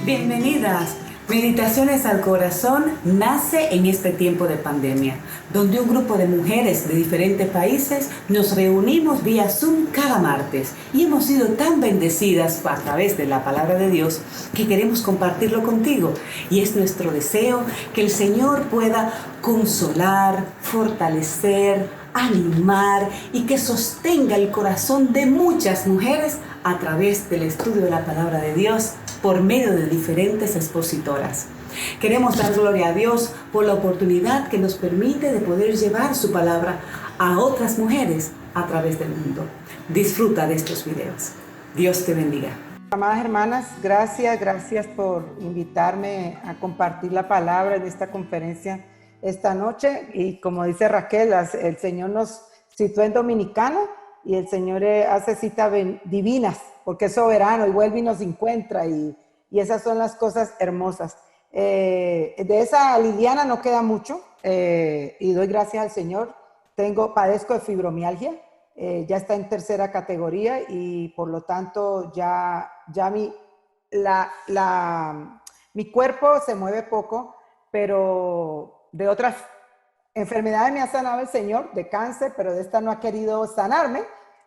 Bienvenidas. Meditaciones al Corazón nace en este tiempo de pandemia, donde un grupo de mujeres de diferentes países nos reunimos vía Zoom cada martes y hemos sido tan bendecidas a través de la palabra de Dios que queremos compartirlo contigo. Y es nuestro deseo que el Señor pueda consolar, fortalecer, animar y que sostenga el corazón de muchas mujeres a través del estudio de la palabra de Dios por medio de diferentes expositoras. Queremos dar gloria a Dios por la oportunidad que nos permite de poder llevar su palabra a otras mujeres a través del mundo. Disfruta de estos videos. Dios te bendiga. Amadas hermanas, gracias por invitarme a compartir la palabra en esta conferencia esta noche. Y como dice Raquel, el Señor nos situó en Dominicana y el Señor hace citas divinas porque es soberano y vuelve y nos encuentra y esas son las cosas hermosas. De esa Liliana no queda mucho y doy gracias al Señor. Padezco de fibromialgia. Ya está en tercera categoría y por lo tanto ya mi cuerpo se mueve poco, pero de otras enfermedades me ha sanado el Señor, de cáncer, pero de esta no ha querido sanarme,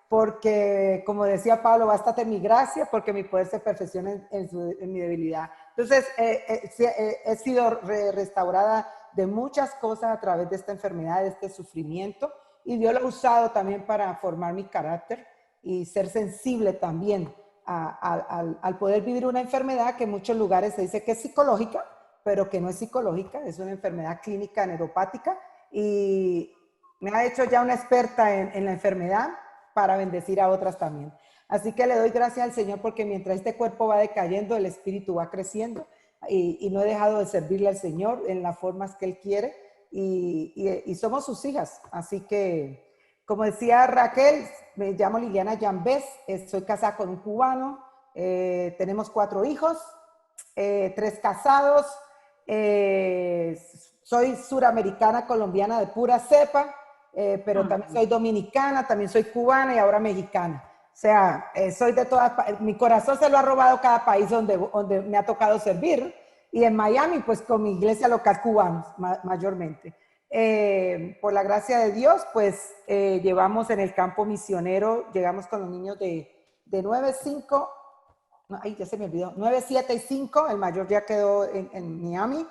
porque como decía Pablo, bástate mi gracia, porque mi poder se perfecciona en mi debilidad. Entonces, he sido restaurada de muchas cosas a través de esta enfermedad, de este sufrimiento, y Dios lo ha usado también para formar mi carácter y ser sensible también al poder vivir una enfermedad que en muchos lugares se dice que es psicológica, pero que no es psicológica, es una enfermedad clínica neuropática y me ha hecho ya una experta en la enfermedad para bendecir a otras también. Así que le doy gracias al Señor porque mientras este cuerpo va decayendo, el espíritu va creciendo y no he dejado de servirle al Señor en las formas que Él quiere y somos sus hijas. Así que, como decía Raquel, me llamo Liliana Yambés, soy casada con un cubano, tenemos 4 hijos, 3 casados, soy suramericana colombiana de pura cepa, pero también soy dominicana, también soy cubana y ahora mexicana. O sea, soy de todas, mi corazón se lo ha robado cada país donde me ha tocado servir. Y en Miami, pues con mi iglesia local cubanos, mayormente. Por la gracia de Dios, pues llevamos en el campo misionero, llegamos con los niños de 9, 5, no, ay, ya se me olvidó, 9, 7 y 5, el mayor ya quedó en Miami.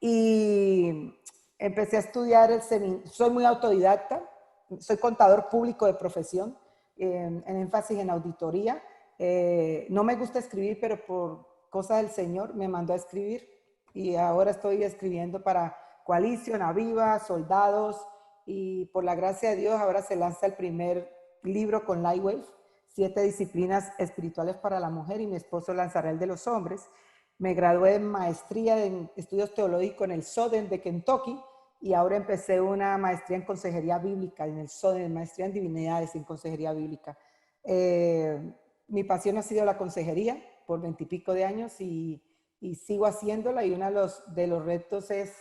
Y empecé a estudiar el seminario, soy muy autodidacta, soy contador público de profesión, en énfasis en auditoría. No me gusta escribir, pero por cosa del Señor me mandó a escribir y ahora estoy escribiendo para Coalición, Aviva, Soldados y por la gracia de Dios ahora se lanza el primer libro con Lightwave, 7 disciplinas espirituales para la mujer y mi esposo lanzará el de los hombres. Me gradué en maestría en estudios teológicos en el Southern de Kentucky y ahora empecé una maestría en consejería bíblica en el Southern, maestría en divinidades en consejería bíblica. Mi pasión ha sido la consejería por 20 y pico de años y sigo haciéndola y uno de los retos es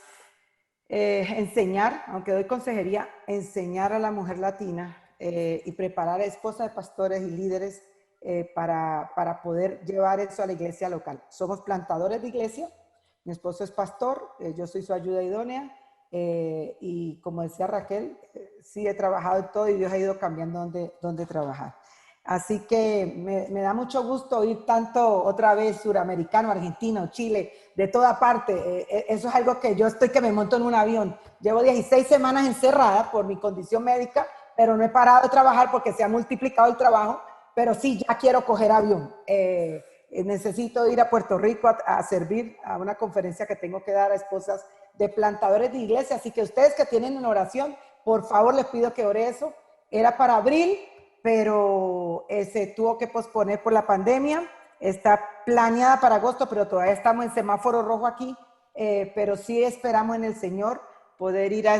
enseñar, aunque doy consejería, enseñar a la mujer latina y preparar a esposas de pastores y líderes para poder llevar eso a la iglesia local. Somos plantadores de iglesia, mi esposo es pastor, yo soy su ayuda idónea y como decía Raquel, sí he trabajado en todo y Dios ha ido cambiando dónde trabajar. Así que me da mucho gusto oír tanto otra vez suramericano, argentino, Chile, de toda parte. Eso es algo que yo estoy que me monto en un avión. Llevo 16 semanas encerrada por mi condición médica, pero no he parado de trabajar porque se ha multiplicado el trabajo, pero sí ya quiero coger avión. Necesito ir a Puerto Rico a servir a una conferencia que tengo que dar a esposas de plantadores de iglesia. Así que ustedes que tienen en oración, por favor les pido que ore eso. Era para abril, pero se tuvo que posponer por la pandemia. Está planeada para agosto, pero todavía estamos en semáforo rojo aquí, pero sí esperamos en el Señor poder ir a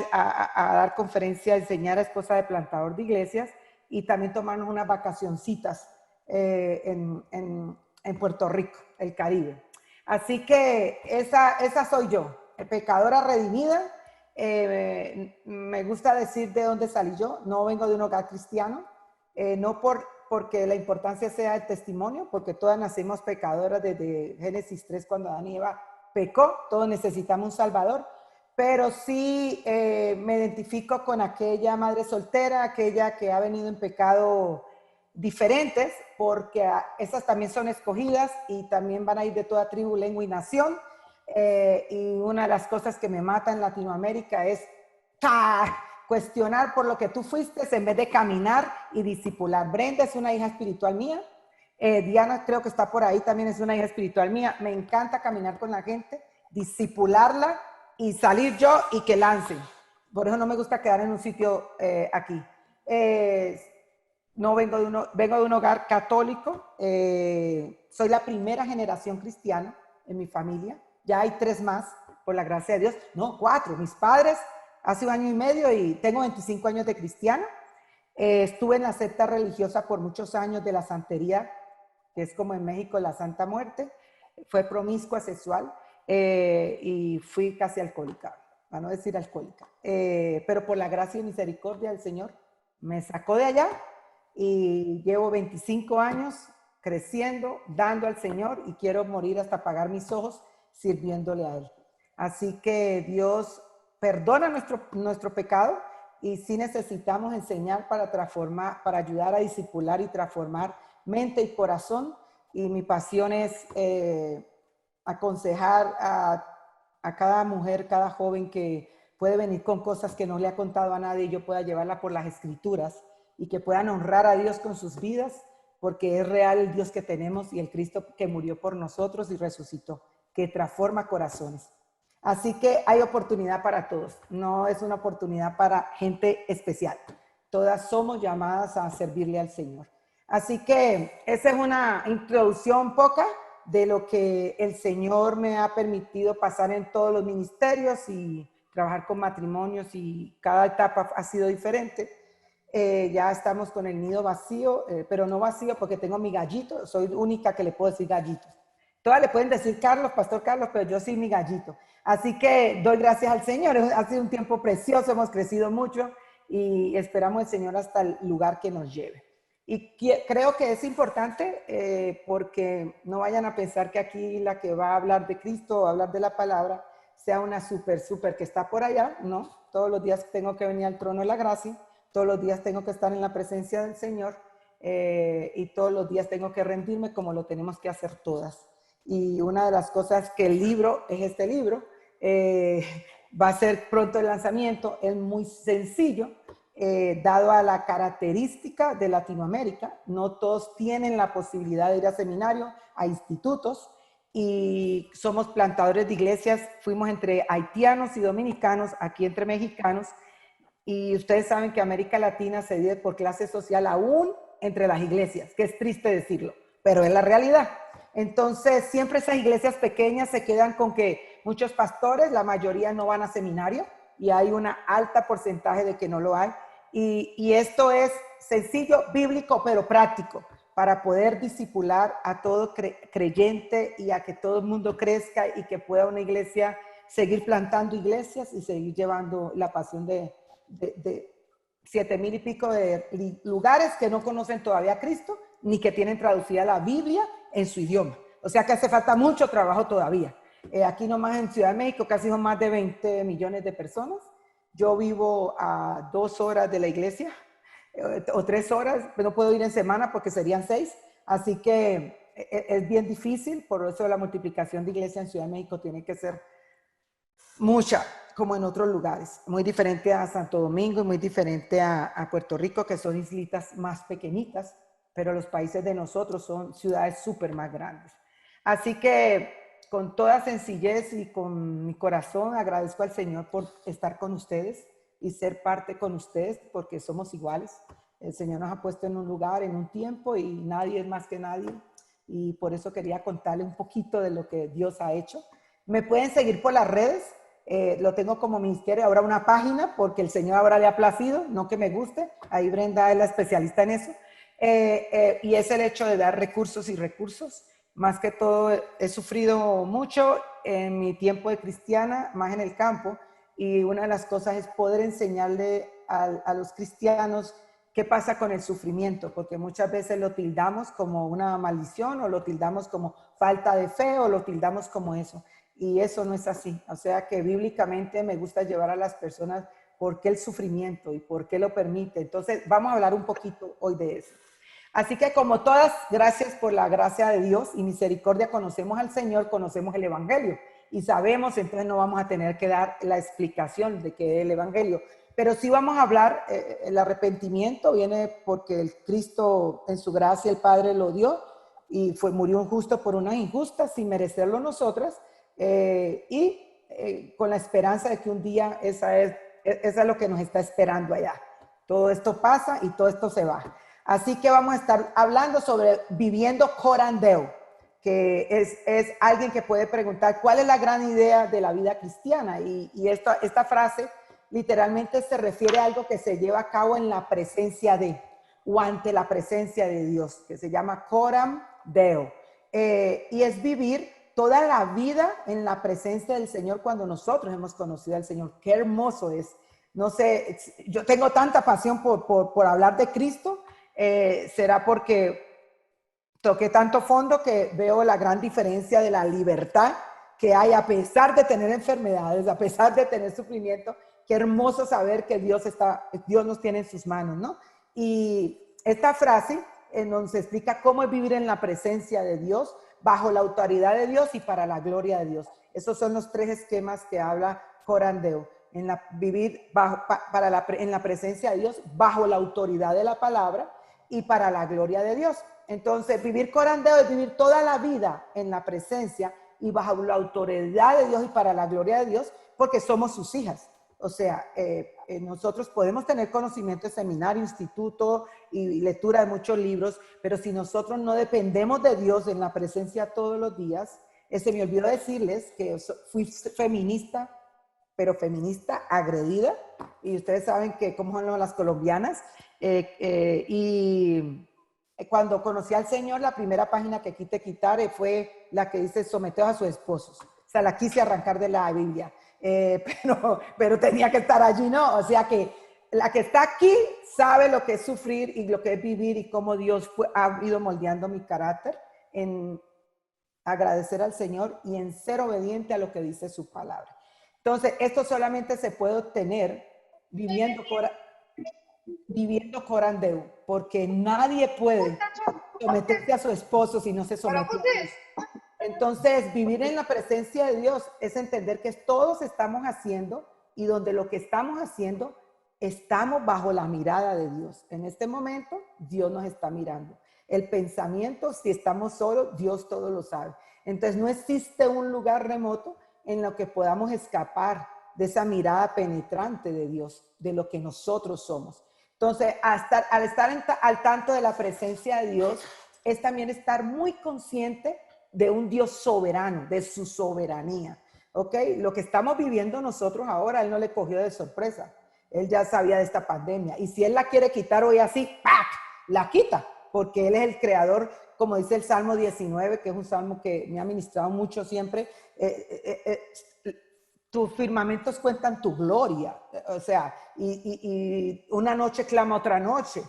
dar conferencia, enseñar a esposa de plantador de iglesias y también tomarnos unas vacacioncitas en Puerto Rico, el Caribe. Así que esa soy yo, pecadora redimida. Me gusta decir de dónde salí yo. No vengo de un hogar cristiano. No por porque la importancia sea el testimonio, porque todas nacimos pecadoras desde Génesis 3 cuando Adán y Eva pecó, todos necesitamos un Salvador, pero sí me identifico con aquella madre soltera, aquella que ha venido en pecado diferentes, porque esas también son escogidas y también van a ir de toda tribu, lengua y nación. Y una de las cosas que me mata en Latinoamérica es cuestionar por lo que tú fuiste en vez de caminar y discipular. Brenda es una hija espiritual mía. Diana creo que está por ahí, también es una hija espiritual mía. Me encanta caminar con la gente, discipularla y salir yo y que lancen. Por eso no me gusta quedar en un sitio aquí. No vengo de un hogar católico. Soy la primera generación cristiana en mi familia. Ya hay 3 más, por la gracia de Dios. No, 4. Mis padres hace 1 año y medio y tengo 25 años de cristiana. Estuve en la secta religiosa por muchos años de la santería, que es como en México la Santa Muerte. Fue promiscua sexual y fui casi alcohólica, para no decir alcohólica. Pero por la gracia y misericordia del Señor me sacó de allá y llevo 25 años creciendo, dando al Señor y quiero morir hasta apagar mis ojos sirviéndole a Él. Así que Dios perdona nuestro pecado y sí necesitamos enseñar para transformar, para ayudar a discipular y transformar mente y corazón. Y mi pasión es aconsejar a cada mujer, cada joven que puede venir con cosas que no le ha contado a nadie y yo pueda llevarla por las escrituras y que puedan honrar a Dios con sus vidas, porque es real el Dios que tenemos y el Cristo que murió por nosotros y resucitó, que transforma corazones. Así que hay oportunidad para todos, no es una oportunidad para gente especial. Todas somos llamadas a servirle al Señor. Así que esa es una introducción poca de lo que el Señor me ha permitido pasar en todos los ministerios y trabajar con matrimonios, y cada etapa ha sido diferente. Ya estamos con el nido vacío, pero no vacío porque tengo mi gallito, soy única que le puedo decir gallitos. Todas le pueden decir Carlos, Pastor Carlos, pero yo soy mi gallito. Así que doy gracias al Señor, ha sido un tiempo precioso, hemos crecido mucho y esperamos el Señor hasta el lugar que nos lleve. Y creo que es importante porque no vayan a pensar que aquí la que va a hablar de Cristo o hablar de la palabra sea una súper que está por allá, ¿no? Todos los días tengo que venir al trono de la gracia, todos los días tengo que estar en la presencia del Señor y todos los días tengo que rendirme como lo tenemos que hacer todas. Y una de las cosas que el libro, es este libro, va a ser pronto el lanzamiento, es muy sencillo, dado a la característica de Latinoamérica. No todos tienen la posibilidad de ir a seminario, a institutos, y somos plantadores de iglesias, fuimos entre haitianos y dominicanos, aquí entre mexicanos, y ustedes saben que América Latina se divide por clase social aún entre las iglesias, que es triste decirlo, pero es la realidad. Entonces, siempre esas iglesias pequeñas se quedan con que muchos pastores, la mayoría no van a seminario y hay una alta porcentaje de que no lo hay. Y esto es sencillo, bíblico, pero práctico para poder discipular a todo creyente y a que todo el mundo crezca y que pueda una iglesia seguir plantando iglesias y seguir llevando la pasión de 7,000 y pico de lugares que no conocen todavía a Cristo, ni que tienen traducida la Biblia en su idioma. O sea que hace falta mucho trabajo todavía. Aquí nomás en Ciudad de México casi son más de 20 millones de personas. Yo vivo a 2 horas de la iglesia, o 3 horas, pero no puedo ir en semana porque serían 6. Así que es bien difícil, por eso la multiplicación de iglesia en Ciudad de México tiene que ser mucha, como en otros lugares. Muy diferente a Santo Domingo y muy diferente a Puerto Rico, que son islitas más pequeñitas, pero los países de nosotros son ciudades súper más grandes. Así que con toda sencillez y con mi corazón agradezco al Señor por estar con ustedes y ser parte con ustedes, porque somos iguales. El Señor nos ha puesto en un lugar, en un tiempo, y nadie es más que nadie. Y por eso quería contarle un poquito de lo que Dios ha hecho. Me pueden seguir por las redes. Lo tengo como ministerio, ahora una página, porque el Señor ahora le ha placido, no que me guste. Ahí Brenda es la especialista en eso. Y es el hecho de dar recursos y recursos. Más que todo, he sufrido mucho en mi tiempo de cristiana, más en el campo, y una de las cosas es poder enseñarle a los cristianos ¿qué pasa con el sufrimiento? Porque muchas veces lo tildamos como una maldición o lo tildamos como falta de fe o lo tildamos como eso. Y eso no es así. O sea que bíblicamente me gusta llevar a las personas por qué el sufrimiento y por qué lo permite. Entonces vamos a hablar un poquito hoy de eso. Así que como todas, gracias por la gracia de Dios y misericordia, conocemos al Señor, conocemos el Evangelio y sabemos, entonces no vamos a tener que dar la explicación de qué es el Evangelio. Pero sí vamos a hablar, el arrepentimiento viene porque el Cristo en su gracia el Padre lo dio y murió un justo por una injusta sin merecerlo nosotras con la esperanza de que un día esa es lo que nos está esperando allá. Todo esto pasa y todo esto se va. Así que vamos a estar hablando sobre viviendo corandeo, que es alguien que puede preguntar cuál es la gran idea de la vida cristiana. Y esta frase literalmente se refiere a algo que se lleva a cabo en la presencia de, o ante la presencia de Dios, que se llama coram deo. Y es vivir toda la vida en la presencia del Señor cuando nosotros hemos conocido al Señor. Qué hermoso es. No sé, yo tengo tanta pasión por hablar de Cristo, será porque toqué tanto fondo que veo la gran diferencia de la libertad que hay a pesar de tener enfermedades, a pesar de tener sufrimiento. Qué hermoso saber que Dios nos tiene en sus manos, ¿no? Y esta frase nos explica cómo es vivir en la presencia de Dios, bajo la autoridad de Dios y para la gloria de Dios. Esos son los tres esquemas que habla corandeo. Vivir en la presencia de Dios, bajo la autoridad de la palabra y para la gloria de Dios. Entonces, vivir corandeo es vivir toda la vida en la presencia y bajo la autoridad de Dios y para la gloria de Dios, porque somos sus hijas. O sea, nosotros podemos tener conocimiento de seminario, instituto y lectura de muchos libros, pero si nosotros no dependemos de Dios en la presencia todos los días, se me olvidó decirles que fui feminista, pero feminista agredida, y ustedes saben que cómo son las colombianas, y cuando conocí al Señor, la primera página que quise quitar fue la que dice someteos a sus esposos. O sea, la quise arrancar de la Biblia, pero tenía que estar allí, ¿no? O sea que la que está aquí sabe lo que es sufrir y lo que es vivir y cómo Dios ha ido moldeando mi carácter en agradecer al Señor y en ser obediente a lo que dice su palabra. Entonces, esto solamente se puede obtener viviendo corandeu, porque nadie puede someterse a su esposo si no se somete a Dios. Entonces, vivir en la presencia de Dios es entender que todos estamos haciendo y donde lo que estamos haciendo estamos bajo la mirada de Dios. En este momento, Dios nos está mirando. El pensamiento, si estamos solos, Dios todo lo sabe. Entonces, no existe un lugar remoto en lo que podamos escapar de esa mirada penetrante de Dios, de lo que nosotros somos. Entonces, al estar al tanto de la presencia de Dios, es también estar muy consciente de un Dios soberano, de su soberanía. ¿Ok? Lo que estamos viviendo nosotros ahora, Él no le cogió de sorpresa. Él ya sabía de esta pandemia. Y si Él la quiere quitar hoy así, ¡pac!, la quita, porque Él es el creador, como dice el Salmo 19, que es un salmo que me ha ministrado mucho siempre. Tus firmamentos cuentan tu gloria, o sea, y una noche clama otra noche,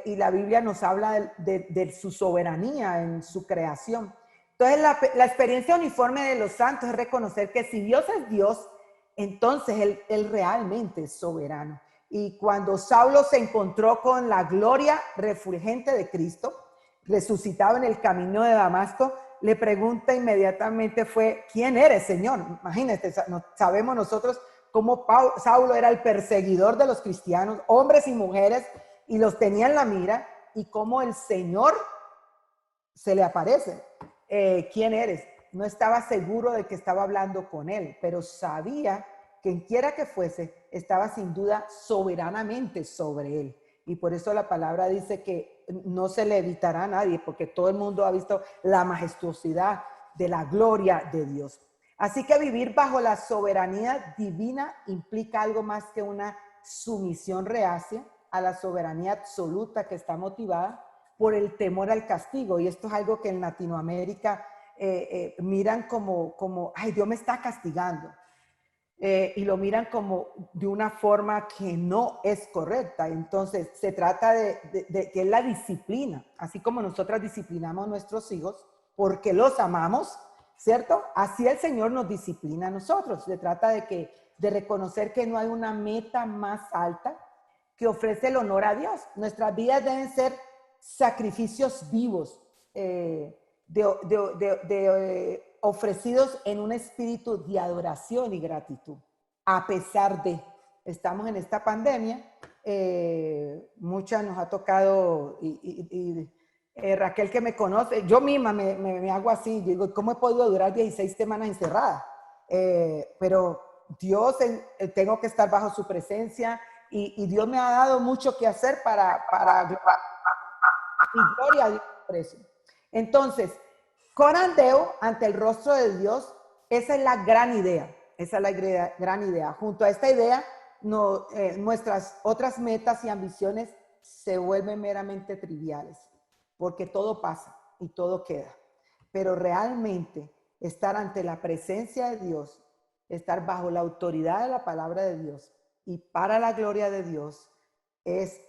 y la Biblia nos habla de su soberanía en su creación. Entonces, la experiencia uniforme de los santos es reconocer que si Dios es Dios, entonces Él realmente es soberano. Y cuando Saulo se encontró con la gloria refulgente de Cristo, resucitado en el camino de Damasco, le pregunta inmediatamente fue, ¿quién eres, Señor? Imagínate, sabemos nosotros cómo Saulo era el perseguidor de los cristianos, hombres y mujeres, y los tenía en la mira, y cómo el Señor se le aparece. ¿Quién eres? No estaba seguro de que estaba hablando con él, pero sabía que quien quiera que fuese, estaba sin duda soberanamente sobre él. Y por eso la palabra dice que no se le evitará a nadie, porque todo el mundo ha visto la majestuosidad de la gloria de Dios. Así que vivir bajo la soberanía divina implica algo más que una sumisión reacia a la soberanía absoluta que está motivada por el temor al castigo. Y esto es algo que en Latinoamérica miran como, ay, Dios me está castigando. y lo miran como de una forma que no es correcta. Entonces, se trata de que es la disciplina, así como nosotras disciplinamos a nuestros hijos porque los amamos, ¿cierto? Así el Señor nos disciplina a nosotros. Se trata de reconocer que no hay una meta más alta que ofrece el honor a Dios. Nuestras vidas deben ser sacrificios vivos, ofrecidos en un espíritu de adoración y gratitud, a pesar de, estamos en esta pandemia, muchas nos ha tocado, Raquel que me conoce, yo misma me hago así, digo, ¿cómo he podido durar 16 semanas encerrada? Pero Dios, tengo que estar bajo su presencia y Dios me ha dado mucho que hacer para y gloria a Dios por eso. Entonces, corandeo ante el rostro de Dios, esa es la gran idea, esa es la gran idea. Junto a esta idea, nuestras otras metas y ambiciones se vuelven meramente triviales, porque todo pasa y todo queda. Pero realmente estar ante la presencia de Dios, estar bajo la autoridad de la palabra de Dios y para la gloria de Dios es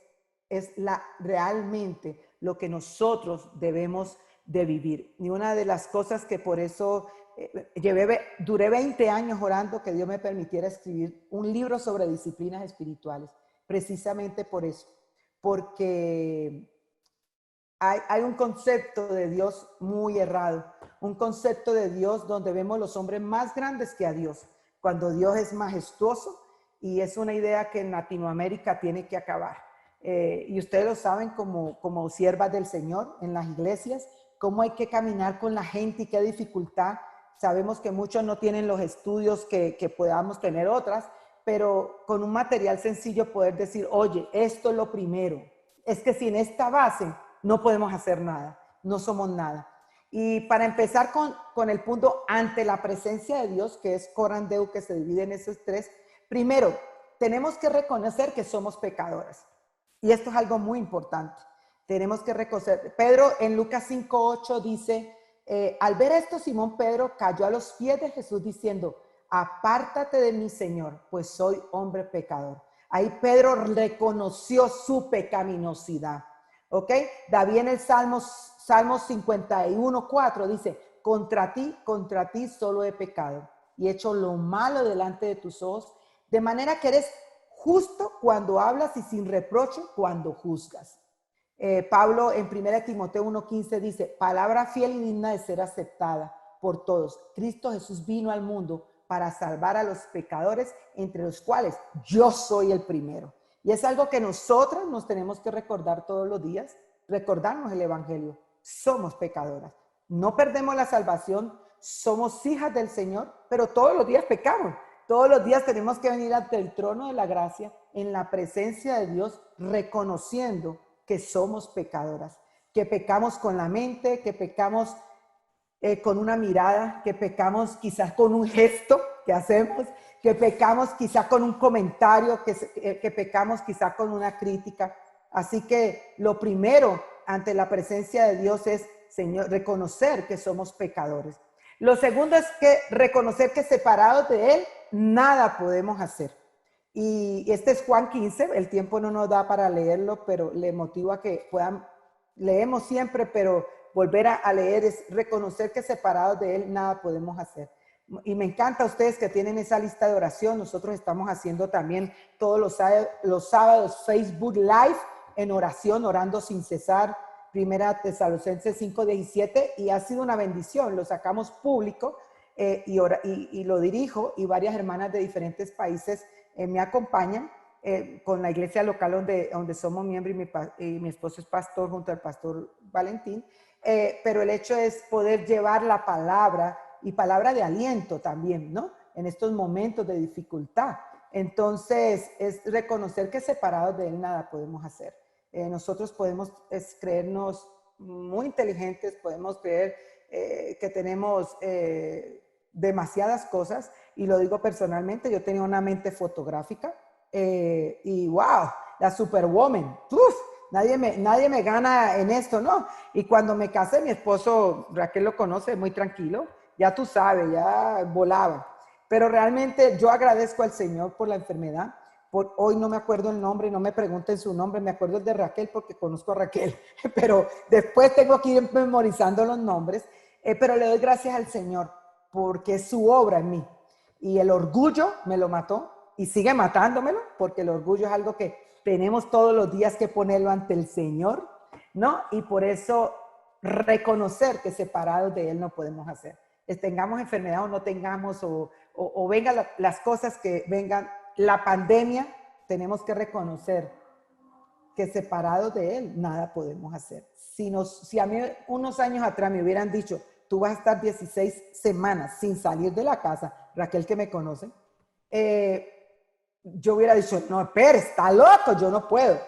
realmente lo que nosotros debemos de vivir. Y una de las cosas que por eso duré 20 años orando que Dios me permitiera escribir un libro sobre disciplinas espirituales, precisamente por eso, porque hay un concepto de Dios muy errado, un concepto de Dios donde vemos los hombres más grandes que a Dios, cuando Dios es majestuoso, y es una idea que en Latinoamérica tiene que acabar. Y ustedes lo saben como siervas del Señor en las iglesias, cómo hay que caminar con la gente y qué dificultad. Sabemos que muchos no tienen los estudios que podamos tener otras, pero con un material sencillo poder decir, oye, esto es lo primero. Es que sin esta base no podemos hacer nada, no somos nada. Y para empezar con el punto ante la presencia de Dios, que es corandeu, que se divide en esos tres, primero, tenemos que reconocer que somos pecadoras. Y esto es algo muy importante. Tenemos que reconocer. Pedro en Lucas 5:8 dice, al ver esto, Simón Pedro cayó a los pies de Jesús diciendo, apártate de mí, Señor, pues soy hombre pecador. Ahí Pedro reconoció su pecaminosidad. ¿Ok? David en el Salmo 51:4 dice, contra ti solo he pecado y he hecho lo malo delante de tus ojos, de manera que eres justo cuando hablas y sin reproche cuando juzgas. Pablo en 1 Timoteo 1:15 dice, palabra fiel y digna de ser aceptada por todos. Cristo Jesús vino al mundo para salvar a los pecadores, entre los cuales yo soy el primero. Y es algo que nosotras nos tenemos que recordar todos los días, recordarnos el evangelio. Somos pecadoras, no perdemos la salvación, somos hijas del Señor, pero todos los días pecamos. Todos los días tenemos que venir ante el trono de la gracia, en la presencia de Dios, reconociendo que somos pecadoras, que pecamos con la mente, que pecamos con una mirada, que pecamos quizás con un gesto que hacemos, que pecamos quizás con un comentario, que pecamos quizás con una crítica. Así que lo primero ante la presencia de Dios es, Señor, reconocer que somos pecadores. Lo segundo es que reconocer que separados de Él, nada podemos hacer. Y este es Juan 15, el tiempo no nos da para leerlo, pero le motivo a que leemos siempre, pero volver a leer es reconocer que separados de Él, nada podemos hacer. Y me encanta a ustedes que tienen esa lista de oración. Nosotros estamos haciendo también todos los sábados Facebook Live en oración, orando sin cesar. Primera Tesalonicenses 5:17, y ha sido una bendición. Lo sacamos público y lo dirijo, y varias hermanas de diferentes países me acompañan con la iglesia local donde somos miembros, y mi esposo es pastor junto al pastor Valentín. Pero el hecho es poder llevar la palabra, y palabra de aliento también, ¿no? En estos momentos de dificultad. Entonces, es reconocer que separados de Él nada podemos hacer. Nosotros podemos creernos muy inteligentes, podemos creer que tenemos demasiadas cosas, y lo digo personalmente, yo tenía una mente fotográfica y wow, la superwoman, ¡uf! Nadie me gana en esto, ¿no? Y cuando me casé, mi esposo, Raquel lo conoce, muy tranquilo, ya tú sabes, ya volaba. pero realmente yo agradezco al Señor por la enfermedad. Hoy no me acuerdo el nombre, no me pregunten su nombre, me acuerdo el de Raquel porque conozco a Raquel, pero después tengo que ir memorizando los nombres, pero le doy gracias al Señor porque es su obra en mí. Y el orgullo me lo mató y sigue matándomelo, porque el orgullo es algo que tenemos todos los días que ponerlo ante el Señor, ¿no? Y por eso reconocer que separados de Él no podemos hacer. Tengamos enfermedad o no tengamos, o vengan las cosas que vengan, la pandemia, tenemos que reconocer que separados de Él nada podemos hacer. Si a mí unos años atrás me hubieran dicho, tú vas a estar 16 semanas sin salir de la casa, Raquel que me conoce, yo hubiera dicho, no, espera, está loco, yo no puedo.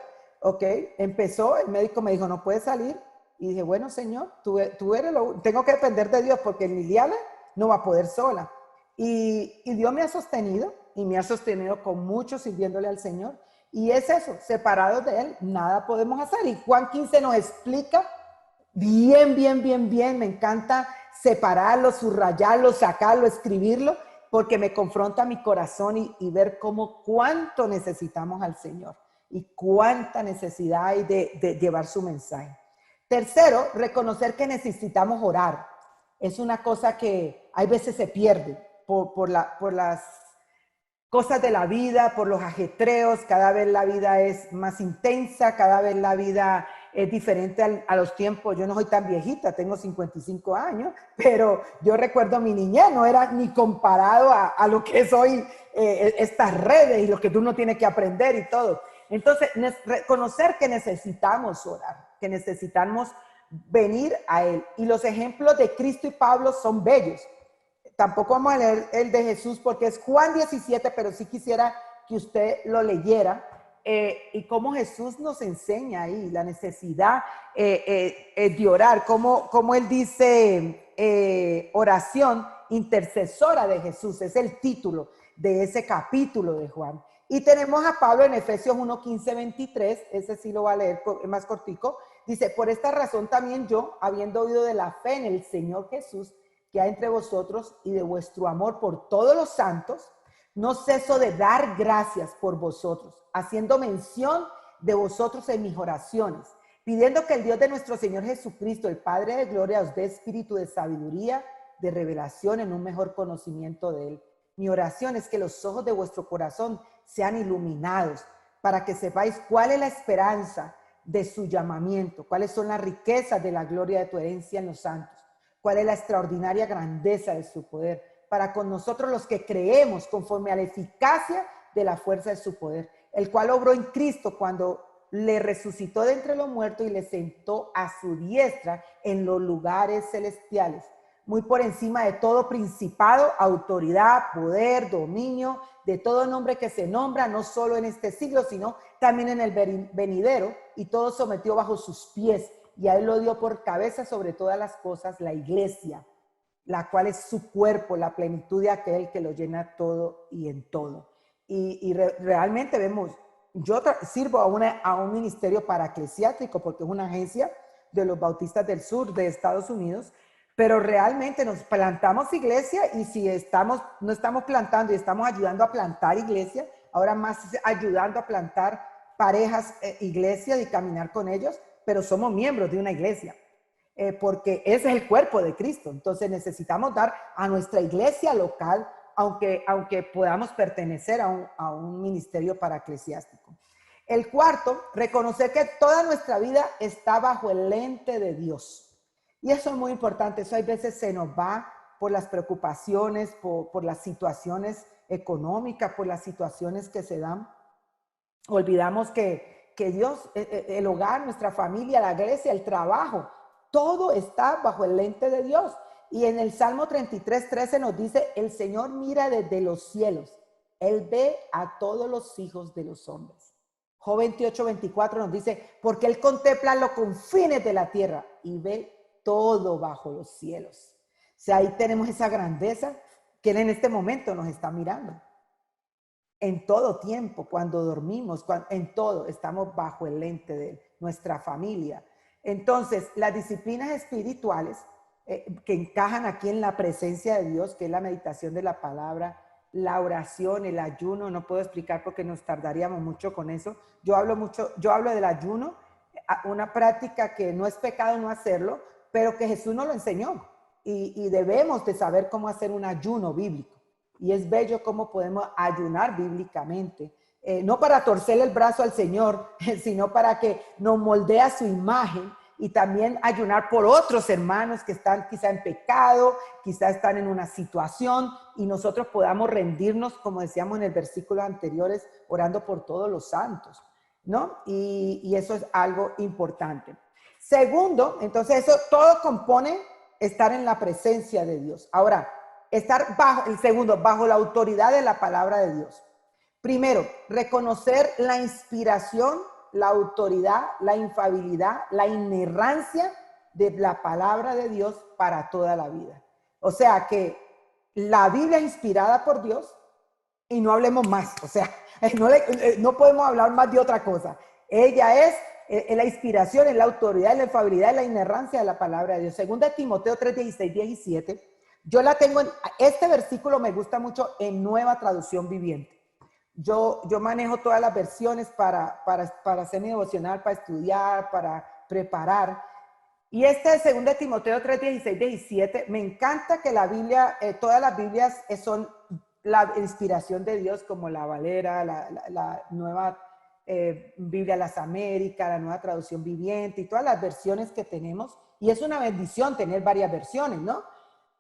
Ok, empezó, el médico me dijo, no puedes salir. Y dije, bueno, Señor, tú eres tengo que depender de Dios porque Liliana no va a poder sola. Y Dios me ha sostenido y me ha sostenido con mucho sirviéndole al Señor. Y es eso, separados de Él, nada podemos hacer. Y Juan 15 nos explica bien, me encanta separarlo, subrayarlo, sacarlo, escribirlo, porque me confronta mi corazón y ver cuánto necesitamos al Señor y cuánta necesidad hay de llevar su mensaje. Tercero, reconocer que necesitamos orar. Es una cosa que hay veces se pierde por las cosas de la vida, por los ajetreos. Cada vez la vida es más intensa, cada vez la vida es diferente a los tiempos. Yo no soy tan viejita, tengo 55 años, pero yo recuerdo mi niñez, no era ni comparado a lo que es hoy estas redes y lo que tú no tienes que aprender y todo. Entonces, reconocer que necesitamos orar, que necesitamos venir a Él. Y los ejemplos de Cristo y Pablo son bellos. Tampoco vamos a leer el de Jesús porque es Juan 17, pero sí quisiera que usted lo leyera. Y cómo Jesús nos enseña ahí la necesidad de orar, como Él dice oración intercesora de Jesús, es el título de ese capítulo de Juan. Y tenemos a Pablo en Efesios 1, 15, 23, ese sí lo va a leer, es más cortico. Dice, por esta razón también yo, habiendo oído de la fe en el Señor Jesús, que hay entre vosotros y de vuestro amor por todos los santos, no ceso de dar gracias por vosotros, haciendo mención de vosotros en mis oraciones, pidiendo que el Dios de nuestro Señor Jesucristo, el Padre de gloria, os dé espíritu de sabiduría, de revelación en un mejor conocimiento de Él. Mi oración es que los ojos de vuestro corazón sean iluminados para que sepáis cuál es la esperanza de su llamamiento, cuáles son las riquezas de la gloria de tu herencia en los santos, cuál es la extraordinaria grandeza de su poder para con nosotros los que creemos conforme a la eficacia de la fuerza de su poder, el cual obró en Cristo cuando le resucitó de entre los muertos y le sentó a su diestra en los lugares celestiales, muy por encima de todo principado, autoridad, poder, dominio, de todo nombre que se nombra, no solo en este siglo, sino también en el venidero, y todo sometió bajo sus pies, y a Él lo dio por cabeza sobre todas las cosas, la iglesia, la cual es su cuerpo, la plenitud de aquel que lo llena todo y en todo. Realmente vemos, yo sirvo a un ministerio paraeclesiástico porque es una agencia de los Bautistas del Sur de Estados Unidos, pero realmente nos plantamos iglesia y si no estamos plantando y estamos ayudando a plantar iglesia, ahora más ayudando a plantar parejas iglesias y caminar con ellos, pero somos miembros de una iglesia. Porque ese es el cuerpo de Cristo. Entonces necesitamos dar a nuestra iglesia local, aunque podamos pertenecer a un ministerio paraeclesiástico. El cuarto, reconocer que toda nuestra vida está bajo el lente de Dios. Y eso es muy importante. Eso a veces se nos va por las preocupaciones, por las situaciones económicas, por las situaciones que se dan. Olvidamos que Dios, el hogar, nuestra familia, la iglesia, el trabajo, todo está bajo el lente de Dios. Y en el Salmo 33, 13 nos dice, el Señor mira desde los cielos. Él ve a todos los hijos de los hombres. Job 28, 24 nos dice, porque Él contempla los confines de la tierra y ve todo bajo los cielos. O sea, ahí tenemos esa grandeza que Él en este momento nos está mirando. En todo tiempo, cuando dormimos, en todo estamos bajo el lente de nuestra familia. Entonces, las disciplinas espirituales que encajan aquí en la presencia de Dios, que es la meditación de la palabra, la oración, el ayuno, no puedo explicar porque nos tardaríamos mucho con eso. Yo hablo del ayuno, una práctica que no es pecado no hacerlo, pero que Jesús nos lo enseñó y debemos de saber cómo hacer un ayuno bíblico. Y es bello cómo podemos ayunar bíblicamente, no para torcerle el brazo al Señor, sino para que nos moldee a su imagen, y también ayunar por otros hermanos que están quizá en pecado, quizá están en una situación, y nosotros podamos rendirnos, como decíamos en el versículo anteriores, orando por todos los santos, ¿no? Y eso es algo importante. Segundo, entonces eso todo compone estar en la presencia de Dios. Ahora, estar bajo la autoridad de la palabra de Dios. Primero, reconocer la inspiración, la autoridad, la infalibilidad, la inerrancia de la palabra de Dios para toda la vida. O sea que la Biblia es inspirada por Dios y no hablemos más. O sea, no podemos hablar más de otra cosa. Ella es la inspiración, es la autoridad, la infalibilidad, la inerrancia de la palabra de Dios. Segunda Timoteo 3, 16, 17. Yo la tengo este versículo me gusta mucho en Nueva Traducción Viviente. Yo manejo todas las versiones para hacer mi devocional, para estudiar, para preparar. Y este de 2 Timoteo 3, 16, 17, me encanta que la Biblia, todas las Biblias son la inspiración de Dios, como la Valera, la nueva Biblia Las Américas, la Nueva Traducción Viviente y todas las versiones que tenemos. Y es una bendición tener varias versiones, ¿no?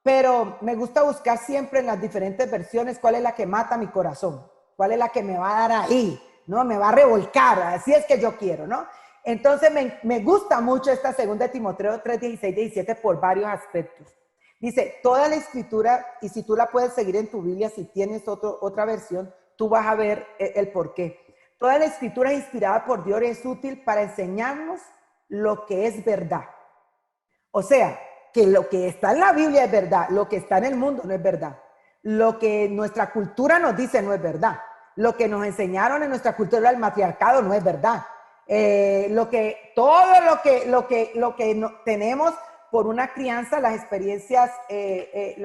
Pero me gusta buscar siempre en las diferentes versiones cuál es la que mata mi corazón. ¿Cuál es la que me va a dar ahí? ¿No? Me va a revolcar, así es que yo quiero, ¿no? Entonces me gusta mucho esta 2 Timoteo 3, 16, 17 por varios aspectos. Dice, toda la escritura, y si tú la puedes seguir en tu Biblia, si tienes otra versión, tú vas a ver el por qué. Toda la escritura inspirada por Dios es útil para enseñarnos lo que es verdad. O sea, que lo que está en la Biblia es verdad, lo que está en el mundo no es verdad. Lo que nuestra cultura nos dice no es verdad. Lo que nos enseñaron en nuestra cultura del matriarcado no es verdad. Todo lo que tenemos por una crianza, las experiencias que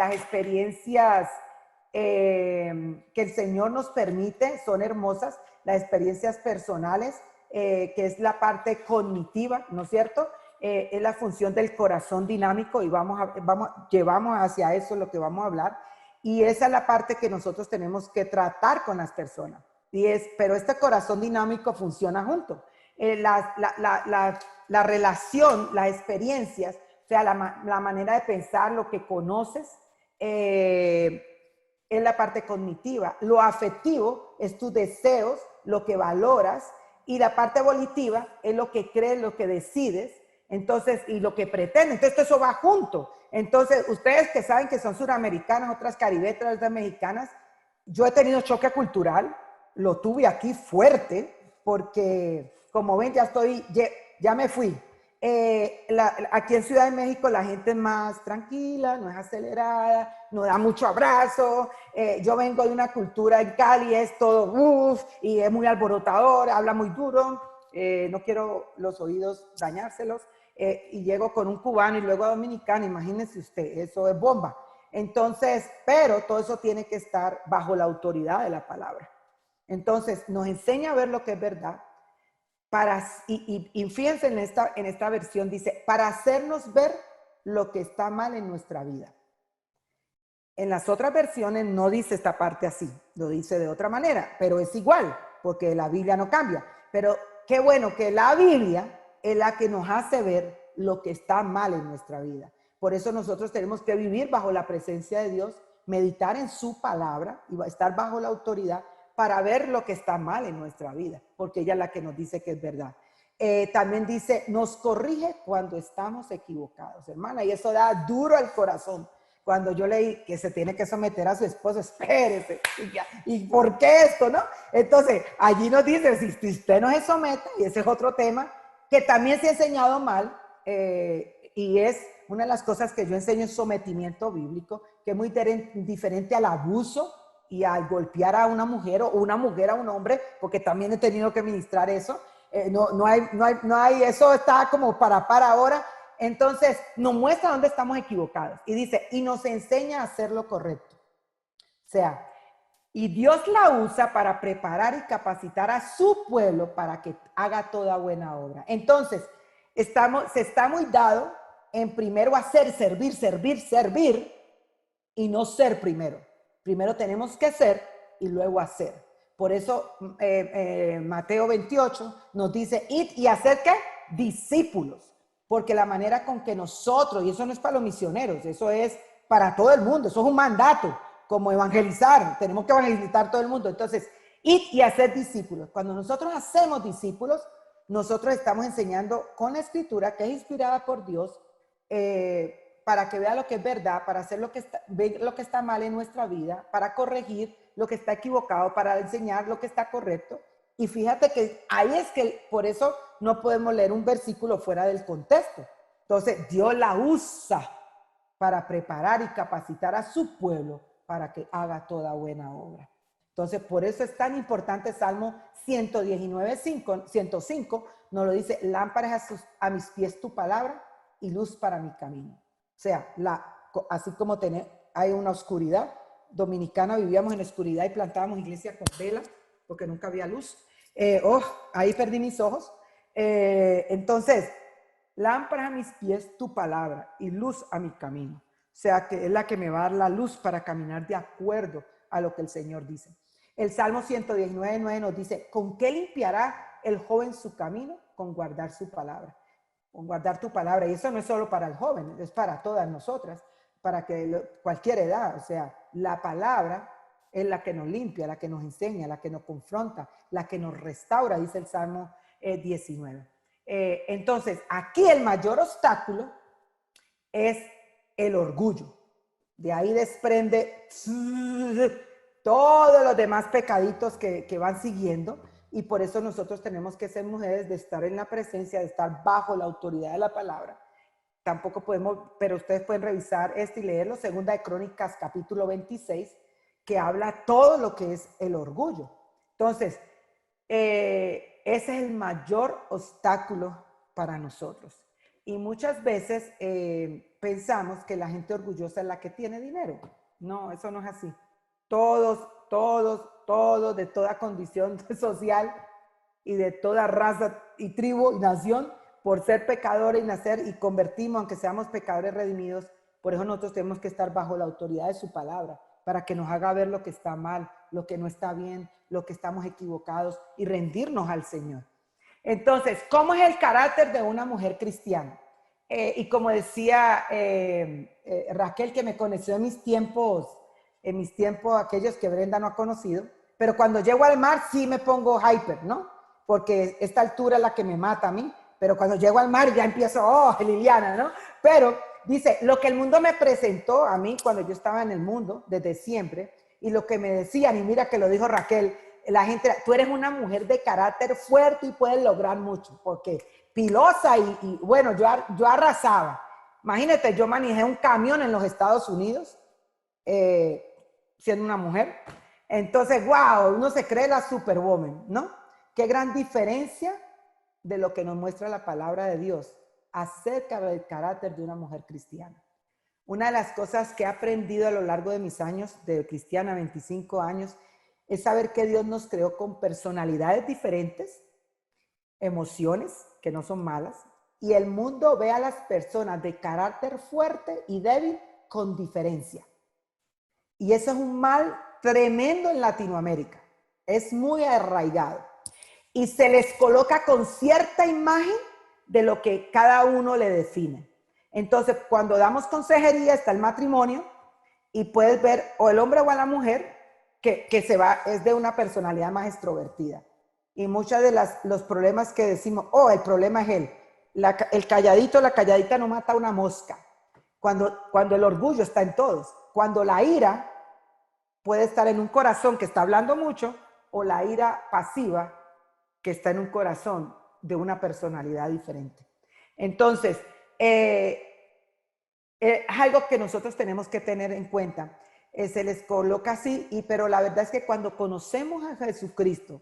el Señor nos permite son hermosas, las experiencias personales, que es la parte cognitiva, ¿no es cierto? Es la función del corazón dinámico y llevamos hacia eso lo que vamos a hablar. Y esa es la parte que nosotros tenemos que tratar con las personas. Pero este corazón dinámico funciona junto. La relación, las experiencias, o sea, la manera de pensar, lo que conoces, es la parte cognitiva. Lo afectivo es tus deseos, lo que valoras, y la parte volitiva es lo que crees, lo que decides, entonces, y lo que pretendes. Entonces, eso va junto. Entonces, ustedes que saben que son suramericanas, otras caribetas, otras mexicanas, yo he tenido choque cultural, lo tuve aquí fuerte, porque como ven, ya me fui. Aquí en Ciudad de México la gente es más tranquila, no es acelerada, no da mucho abrazo. Yo vengo de una cultura en Cali, es todo y es muy alborotador, habla muy duro. No quiero los oídos dañárselos. Y llego con un cubano y luego a dominicano, imagínense usted, eso es bomba. Entonces, pero todo eso tiene que estar bajo la autoridad de la palabra. Entonces, nos enseña a ver lo que es verdad. Y fíjense en esta versión, dice, para hacernos ver lo que está mal en nuestra vida. En las otras versiones no dice esta parte así, lo dice de otra manera, pero es igual, porque la Biblia no cambia. Pero qué bueno que la Biblia es la que nos hace ver lo que está mal en nuestra vida. Por eso nosotros tenemos que vivir bajo la presencia de Dios, meditar en su palabra y estar bajo la autoridad para ver lo que está mal en nuestra vida, porque ella es la que nos dice que es verdad. También dice, nos corrige cuando estamos equivocados, hermana, y eso da duro al corazón. Cuando yo leí que se tiene que someter a su esposo, espérese, ¿y por qué esto, no? Entonces, allí nos dice, si usted no se somete, y ese es otro tema, que también se ha enseñado mal, y es una de las cosas que yo enseño en sometimiento bíblico, que es muy diferente al abuso y al golpear a una mujer o una mujer a un hombre, porque también he tenido que ministrar eso. No hay, eso está como para ahora. Entonces, nos muestra dónde estamos equivocados. Y dice, y nos enseña a hacer lo correcto. O sea, Y Dios la usa para preparar y capacitar a su pueblo para que haga toda buena obra. Entonces, se está muy dado en primero hacer, servir y no ser primero. Primero tenemos que ser y luego hacer. Por eso Mateo 28 nos dice, id y hacer ¿qué? Discípulos. Porque la manera con que nosotros, y eso no es para los misioneros, eso es para todo el mundo, eso es un mandato, como evangelizar, tenemos que evangelizar todo el mundo. Entonces, id y hacer discípulos. Cuando nosotros hacemos discípulos, nosotros estamos enseñando con la escritura, que es inspirada por Dios, para que vea lo que es verdad, para hacer ver lo que está mal en nuestra vida, para corregir lo que está equivocado, para enseñar lo que está correcto. Y fíjate que ahí es que por eso no podemos leer un versículo fuera del contexto. Entonces, Dios la usa para preparar y capacitar a su pueblo para que haga toda buena obra. Entonces, por eso es tan importante Salmo 105, nos lo dice, lámpara a mis pies tu palabra y luz para mi camino. O sea, así como hay una oscuridad, dominicana vivíamos en oscuridad y plantábamos iglesia con vela, porque nunca había luz. Ahí perdí mis ojos. Entonces, lámpara a mis pies tu palabra y luz a mi camino. O sea, que es la que me va a dar la luz para caminar de acuerdo a lo que el Señor dice. El Salmo 119:9 nos dice, ¿con qué limpiará el joven su camino? Con guardar su palabra. Con guardar tu palabra. Y eso no es solo para el joven, es para todas nosotras, para que cualquier edad. O sea, la palabra es la que nos limpia, la que nos enseña, la que nos confronta, la que nos restaura, dice el Salmo 19. Entonces, aquí el mayor obstáculo es el orgullo. De ahí desprende todos los demás pecaditos que van siguiendo, y por eso nosotros tenemos que ser mujeres de estar en la presencia, de estar bajo la autoridad de la palabra. Tampoco podemos, pero ustedes pueden revisar esto y leerlo, Segunda de Crónicas capítulo 26, que habla todo lo que es el orgullo. Entonces, ese es el mayor obstáculo para nosotros. Y muchas veces pensamos que la gente orgullosa es la que tiene dinero. No, eso no es así. Todos, de toda condición social y de toda raza y tribu y nación, por ser pecadores y nacer y convertimos, aunque seamos pecadores redimidos, por eso nosotros tenemos que estar bajo la autoridad de su palabra, para que nos haga ver lo que está mal, lo que no está bien, lo que estamos equivocados y rendirnos al Señor. Entonces, ¿cómo es el carácter de una mujer cristiana? Y como decía Raquel, que me conoció en mis tiempos aquellos que Brenda no ha conocido, pero cuando llego al mar sí me pongo hyper, ¿no? Porque esta altura es la que me mata a mí, pero cuando llego al mar ya empiezo, Liliana, ¿no? Pero dice, lo que el mundo me presentó a mí cuando yo estaba en el mundo, desde siempre, y lo que me decían, y mira que lo dijo Raquel, la gente, tú eres una mujer de carácter fuerte y puedes lograr mucho, porque pilosa y bueno, yo arrasaba. Imagínate, yo manejé un camión en los Estados Unidos, siendo una mujer. Entonces, wow, uno se cree la superwoman, ¿no? Qué gran diferencia de lo que nos muestra la palabra de Dios acerca del carácter de una mujer cristiana. Una de las cosas que he aprendido a lo largo de mis años de cristiana, 25 años, es saber que Dios nos creó con personalidades diferentes, emociones que no son malas, y el mundo ve a las personas de carácter fuerte y débil con diferencia. Y eso es un mal tremendo en Latinoamérica. Es muy arraigado. Y se les coloca con cierta imagen de lo que cada uno le define. Entonces, cuando damos consejería, está el matrimonio, y puedes ver o el hombre o a la mujer que es de una personalidad más extrovertida. Y muchos de los problemas que decimos, el problema es él. El calladito, la calladita no mata una mosca. Cuando el orgullo está en todos. Cuando la ira puede estar en un corazón que está hablando mucho, o la ira pasiva que está en un corazón de una personalidad diferente. Entonces, es algo que nosotros tenemos que tener en cuenta. Se les coloca así, pero la verdad es que cuando conocemos a Jesucristo,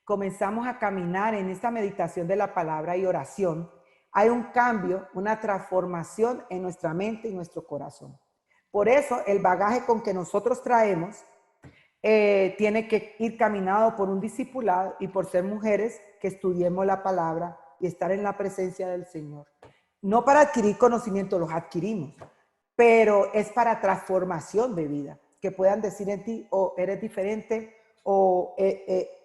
comenzamos a caminar en esta meditación de la palabra y oración, hay un cambio, una transformación en nuestra mente y nuestro corazón. Por eso el bagaje con que nosotros traemos tiene que ir caminado por un discipulado y por ser mujeres que estudiemos la palabra y estar en la presencia del Señor. No para adquirir conocimiento, los adquirimos, pero es para transformación de vida, que puedan decir en ti, oh, eres diferente, o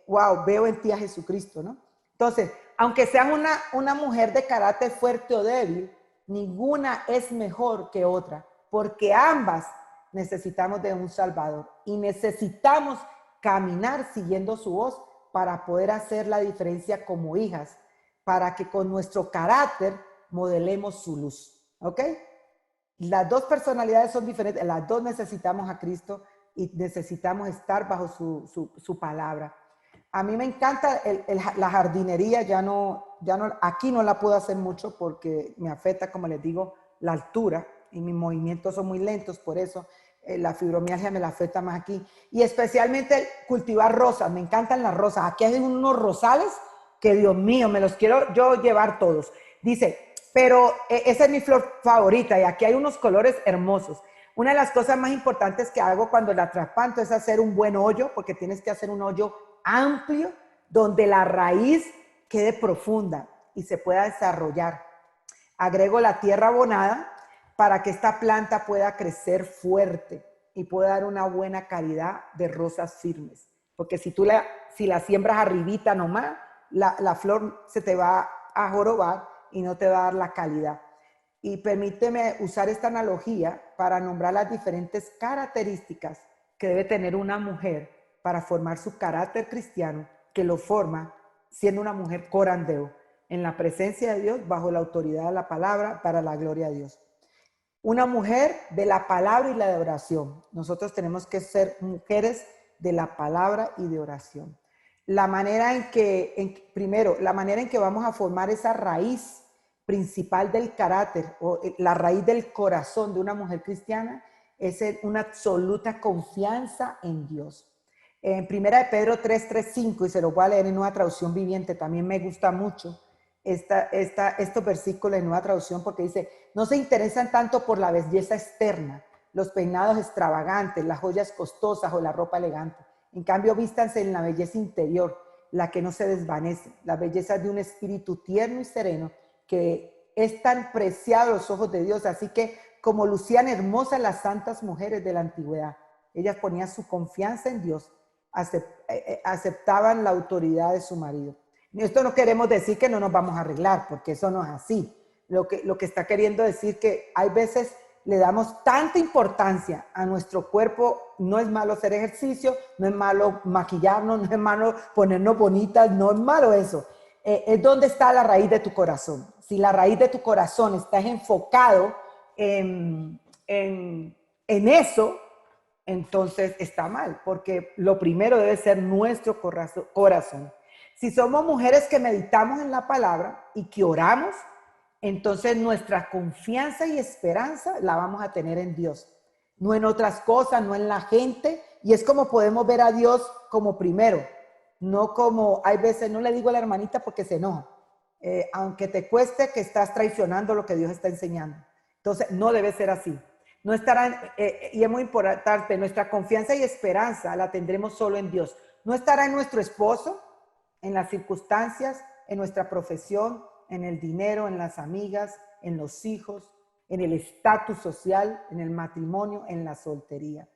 wow, veo en ti a Jesucristo, ¿no? Entonces, aunque sean una mujer de carácter fuerte o débil, ninguna es mejor que otra, porque ambas necesitamos de un Salvador y necesitamos caminar siguiendo su voz para poder hacer la diferencia como hijas, para que con nuestro carácter modelemos su luz, ¿ok? Las dos personalidades son diferentes, las dos necesitamos a Cristo y necesitamos estar bajo su palabra. A mí me encanta la jardinería, aquí no la puedo hacer mucho porque me afecta, como les digo, la altura y mis movimientos son muy lentos, por eso la fibromialgia me la afecta más aquí. Y especialmente cultivar rosas, me encantan las rosas. Aquí hay unos rosales que, Dios mío, me los quiero yo llevar todos. Dice, pero esa es mi flor favorita y aquí hay unos colores hermosos. Una de las cosas más importantes que hago cuando la trasplanto es hacer un buen hoyo, porque tienes que hacer un hoyo amplio donde la raíz quede profunda y se pueda desarrollar. Agrego la tierra abonada para que esta planta pueda crecer fuerte y pueda dar una buena calidad de rosas firmes. Porque si la siembras arribita nomás, la flor se te va a jorobar y no te va a dar la calidad. Y permíteme usar esta analogía para nombrar las diferentes características que debe tener una mujer para formar su carácter cristiano, que lo forma siendo una mujer corandeo, en la presencia de Dios, bajo la autoridad de la palabra, para la gloria de Dios. Una mujer de la palabra y la de oración. Nosotros tenemos que ser mujeres de la palabra y de oración. La manera en que, primero, la manera en que vamos a formar esa raíz principal del carácter o la raíz del corazón de una mujer cristiana es una absoluta confianza en Dios. En 1 Pedro 3:5, y se lo voy a leer en Nueva Traducción Viviente, también me gusta mucho estos versículos en Nueva Traducción porque dice, no se interesan tanto por la belleza externa, los peinados extravagantes, las joyas costosas o la ropa elegante. En cambio, vístanse en la belleza interior, la que no se desvanece, la belleza de un espíritu tierno y sereno que es tan preciado a los ojos de Dios. Así que como lucían hermosas las santas mujeres de la antigüedad, ellas ponían su confianza en Dios, aceptaban la autoridad de su marido. Esto no queremos decir que no nos vamos a arreglar, porque eso no es así. Lo que está queriendo decir que hay veces le damos tanta importancia a nuestro cuerpo. No es malo hacer ejercicio, no es malo maquillarnos, no es malo ponernos bonitas, no es malo eso. Es donde está la raíz de tu corazón. Si la raíz de tu corazón está enfocado en eso, entonces está mal, porque lo primero debe ser nuestro corazón. Si somos mujeres que meditamos en la palabra y que oramos, entonces nuestra confianza y esperanza la vamos a tener en Dios, no en otras cosas, no en la gente. Y es como podemos ver a Dios como primero, no como, hay veces, no le digo a la hermanita porque se enoja, aunque te cueste, que estás traicionando lo que Dios está enseñando. Entonces no debe ser así. No estará, y es muy importante, nuestra confianza y esperanza la tendremos solo en Dios. No estará en nuestro esposo, en las circunstancias, en nuestra profesión, en el dinero, en las amigas, en los hijos, en el estatus social, en el matrimonio, en la soltería.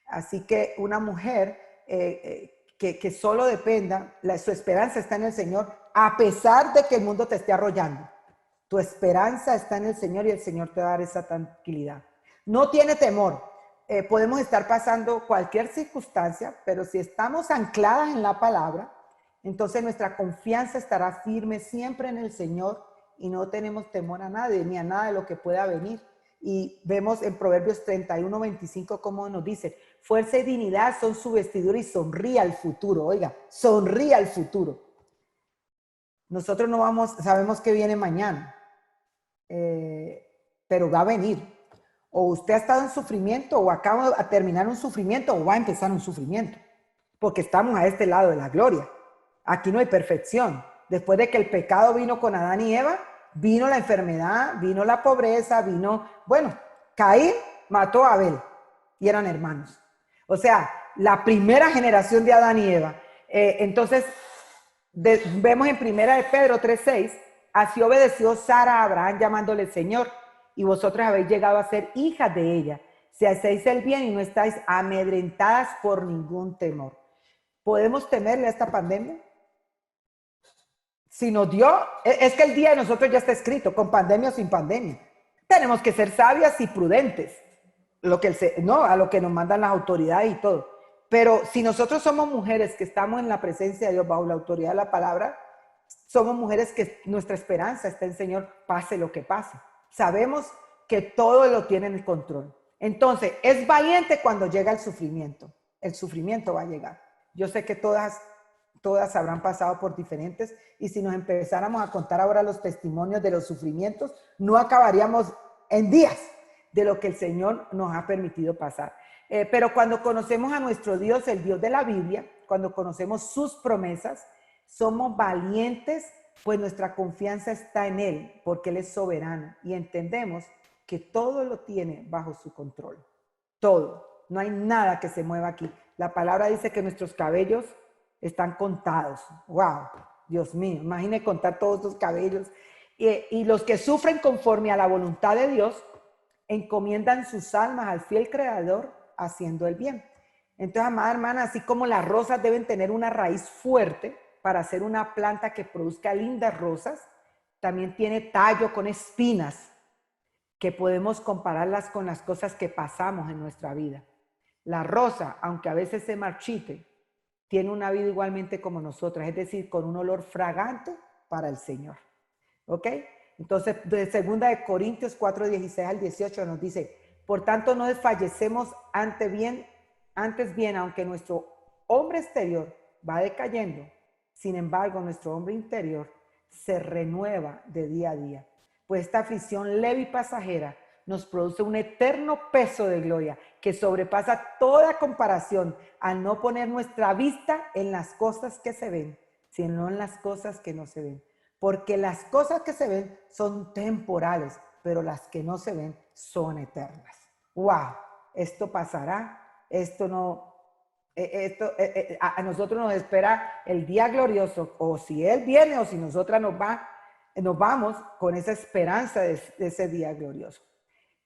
Así que una mujer que solo dependa, su esperanza está en el Señor, a pesar de que el mundo te esté arrollando. Tu esperanza está en el Señor y el Señor te va a dar esa tranquilidad. No tiene temor. Podemos estar pasando cualquier circunstancia, pero si estamos ancladas en la palabra, entonces nuestra confianza estará firme siempre en el Señor y no tenemos temor a nadie ni a nada de lo que pueda venir. Y vemos en Proverbios 31:25 cómo nos dice, fuerza y dignidad son su vestidura y sonríe al futuro. Oiga, sonríe al futuro. Nosotros no sabemos qué viene mañana, pero va a venir. O usted ha estado en sufrimiento o acaba de terminar un sufrimiento o va a empezar un sufrimiento, porque estamos a este lado de la gloria. Aquí no hay perfección. Después de que el pecado vino con Adán y Eva, vino la enfermedad, vino la pobreza, Caín mató a Abel y eran hermanos. O sea, la primera generación de Adán y Eva. Entonces, vemos en primera de Pedro 3:6, así obedeció Sara a Abraham llamándole Señor, y vosotras habéis llegado a ser hijas de ella, si hacéis el bien y no estáis amedrentadas por ningún temor. ¿Podemos temerle a esta pandemia? Si nos dio, es que el día de nosotros ya está escrito, con pandemia o sin pandemia. Tenemos que ser sabias y prudentes, a lo que nos mandan las autoridades y todo. Pero si nosotros somos mujeres que estamos en la presencia de Dios bajo la autoridad de la palabra, somos mujeres que nuestra esperanza está en el Señor, pase lo que pase. Sabemos que todo lo tiene en el control. Entonces, es valiente cuando llega el sufrimiento. El sufrimiento va a llegar. Yo sé que todas habrán pasado por diferentes, y si nos empezáramos a contar ahora los testimonios de los sufrimientos, no acabaríamos en días de lo que el Señor nos ha permitido pasar. Pero cuando conocemos a nuestro Dios, el Dios de la Biblia, cuando conocemos sus promesas, somos valientes, pues nuestra confianza está en Él, porque Él es soberano, y entendemos que todo lo tiene bajo su control. Todo. No hay nada que se mueva aquí. La palabra dice que nuestros cabellos están contados. ¡Wow! Dios mío, imagine contar todos los cabellos. Y los que sufren conforme a la voluntad de Dios, encomiendan sus almas al fiel Creador, haciendo el bien. Entonces, amada hermana, así como las rosas deben tener una raíz fuerte para hacer una planta que produzca lindas rosas, también tiene tallo con espinas, que podemos compararlas con las cosas que pasamos en nuestra vida. La rosa, aunque a veces se marchite, tiene una vida igualmente como nosotras, es decir, con un olor fragante para el Señor. ¿Ok? Entonces, de 2 Corintios 4:16 al 18 nos dice, por tanto no desfallecemos antes bien, aunque nuestro hombre exterior va decayendo, sin embargo, nuestro hombre interior se renueva de día a día. Pues esta aflicción leve y pasajera nos produce un eterno peso de gloria que sobrepasa toda comparación al no poner nuestra vista en las cosas que se ven, sino en las cosas que no se ven. Porque las cosas que se ven son temporales, pero las que no se ven son eternas. ¡Wow! Esto pasará, esto no... a nosotros nos espera el día glorioso, o si Él viene o si nosotras nos vamos con esa esperanza de ese día glorioso.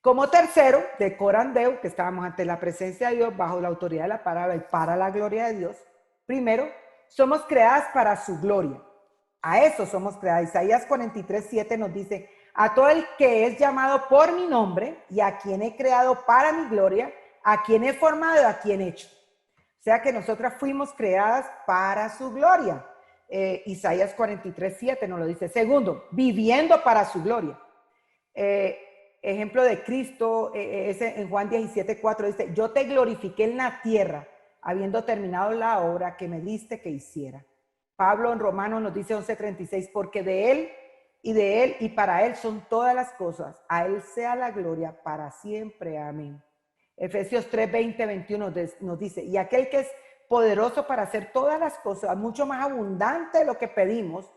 Como tercero, de corandeo, que estábamos ante la presencia de Dios bajo la autoridad de la palabra y para la gloria de Dios. Primero, somos creadas para su gloria. A eso somos creadas. Isaías 43:7 nos dice, a todo el que es llamado por mi nombre y a quien he creado para mi gloria, a quien he formado y a quien he hecho. O sea que nosotras fuimos creadas para su gloria. Isaías 43:7 nos lo dice. Segundo, viviendo para su gloria. Ejemplo de Cristo, en Juan 17:4 dice, yo te glorifiqué en la tierra, habiendo terminado la obra que me diste que hiciera. Pablo en Romanos nos dice 11:36, porque de él y para él son todas las cosas, a él sea la gloria para siempre, amén. Efesios 3:20-21 nos dice, y aquel que es poderoso para hacer todas las cosas, mucho más abundante de lo que pedimos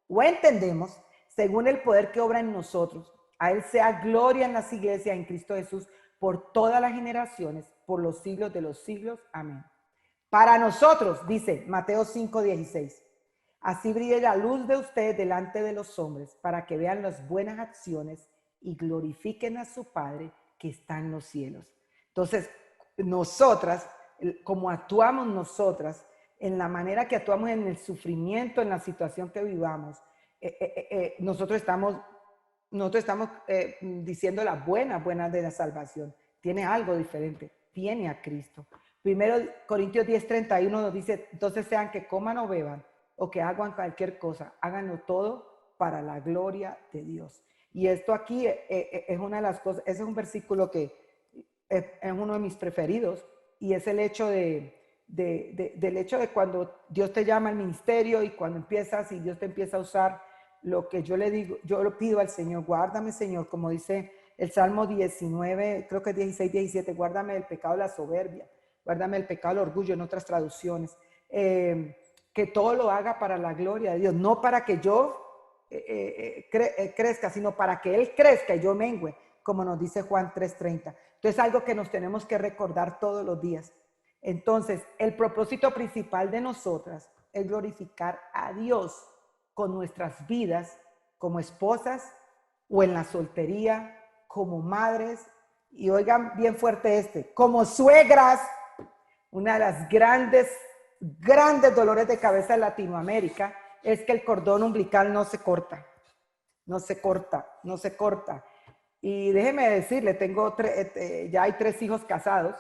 o entendemos, según el poder que obra en nosotros. A él sea gloria en las iglesias en Cristo Jesús por todas las generaciones, por los siglos de los siglos. Amén. Para nosotros, dice Mateo 5:16, así brille la luz de ustedes delante de los hombres, para que vean las buenas acciones y glorifiquen a su Padre que está en los cielos. Entonces, nosotras, como actuamos nosotras, en la manera que actuamos en el sufrimiento, en la situación que vivamos, nosotros estamos diciendo las buenas de la salvación. Tiene algo diferente, tiene a Cristo. Primero Corintios 10:31 nos dice, entonces sean que coman o beban, o que hagan cualquier cosa, háganlo todo para la gloria de Dios. Y esto aquí es una de las cosas, ese es un versículo que es uno de mis preferidos, y es el hecho del hecho de cuando Dios te llama al ministerio y cuando empiezas y Dios te empieza a usar, lo que yo le digo, yo lo pido al Señor, guárdame Señor, como dice el Salmo 19, creo que 16-17, guárdame del pecado de la soberbia, guárdame del pecado del orgullo en otras traducciones, que todo lo haga para la gloria de Dios, no para que yo crezca, sino para que Él crezca y yo mengüe, como nos dice Juan 3:30. Entonces, algo que nos tenemos que recordar todos los días, Entonces, el propósito principal de nosotras es glorificar a Dios con nuestras vidas como esposas o en la soltería, como madres, y oigan bien fuerte como suegras. Una de las grandes dolores de cabeza de Latinoamérica es que el cordón umbilical no se corta. Y déjeme decirle, ya hay 3 hijos casados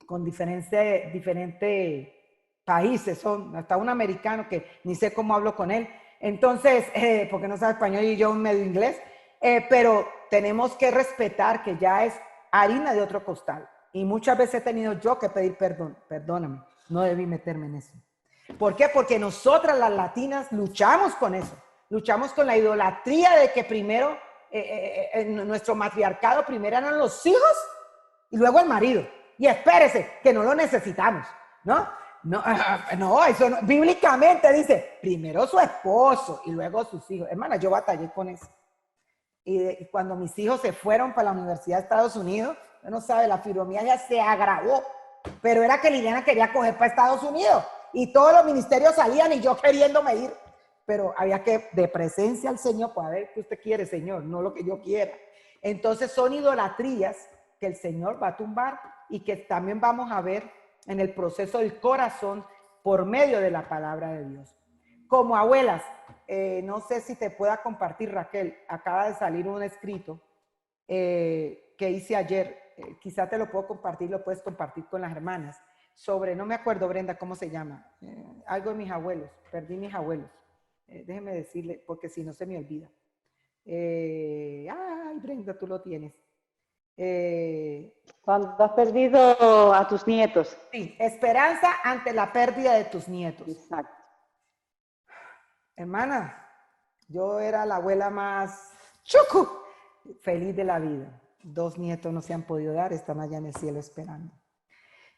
con diferentes países, son hasta un americano que ni sé cómo hablo con él, entonces, porque no sabe español y yo medio inglés, pero tenemos que respetar que ya es harina de otro costal, y muchas veces he tenido yo que pedir perdón, perdóname, no debí meterme en eso. ¿Por qué? Porque nosotras las latinas luchamos con eso, luchamos con la idolatría de que primero, en nuestro matriarcado, primero eran los hijos y luego el marido. Y espérese, que no lo necesitamos, ¿no? No, eso no, bíblicamente dice, primero su esposo y luego sus hijos. Hermana, yo batallé con eso. Y cuando mis hijos se fueron para la Universidad de Estados Unidos, usted no sabe, la fibromialgia se agravó, pero era que Liliana quería coger para Estados Unidos y todos los ministerios salían y yo queriéndome ir, pero había que, de presencia al Señor, pues a ver qué usted quiere, Señor, no lo que yo quiera. Entonces son idolatrías que el Señor va a tumbar y que también vamos a ver en el proceso del corazón por medio de la palabra de Dios. Como abuelas, no sé si te pueda compartir, Raquel, acaba de salir un escrito que hice ayer, quizá te lo puedo compartir, lo puedes compartir con las hermanas, sobre, no me acuerdo, Brenda, ¿cómo se llama? Algo de mis abuelos, perdí mis abuelos, déjeme decirle, porque si no se me olvida. Ay, Brenda, tú lo tienes. Cuando has perdido a tus nietos. Sí, esperanza ante la pérdida de tus nietos. Exacto. Hermana, yo era la abuela más chucu, feliz de la vida. 2 nietos no se han podido dar, están allá en el cielo esperando.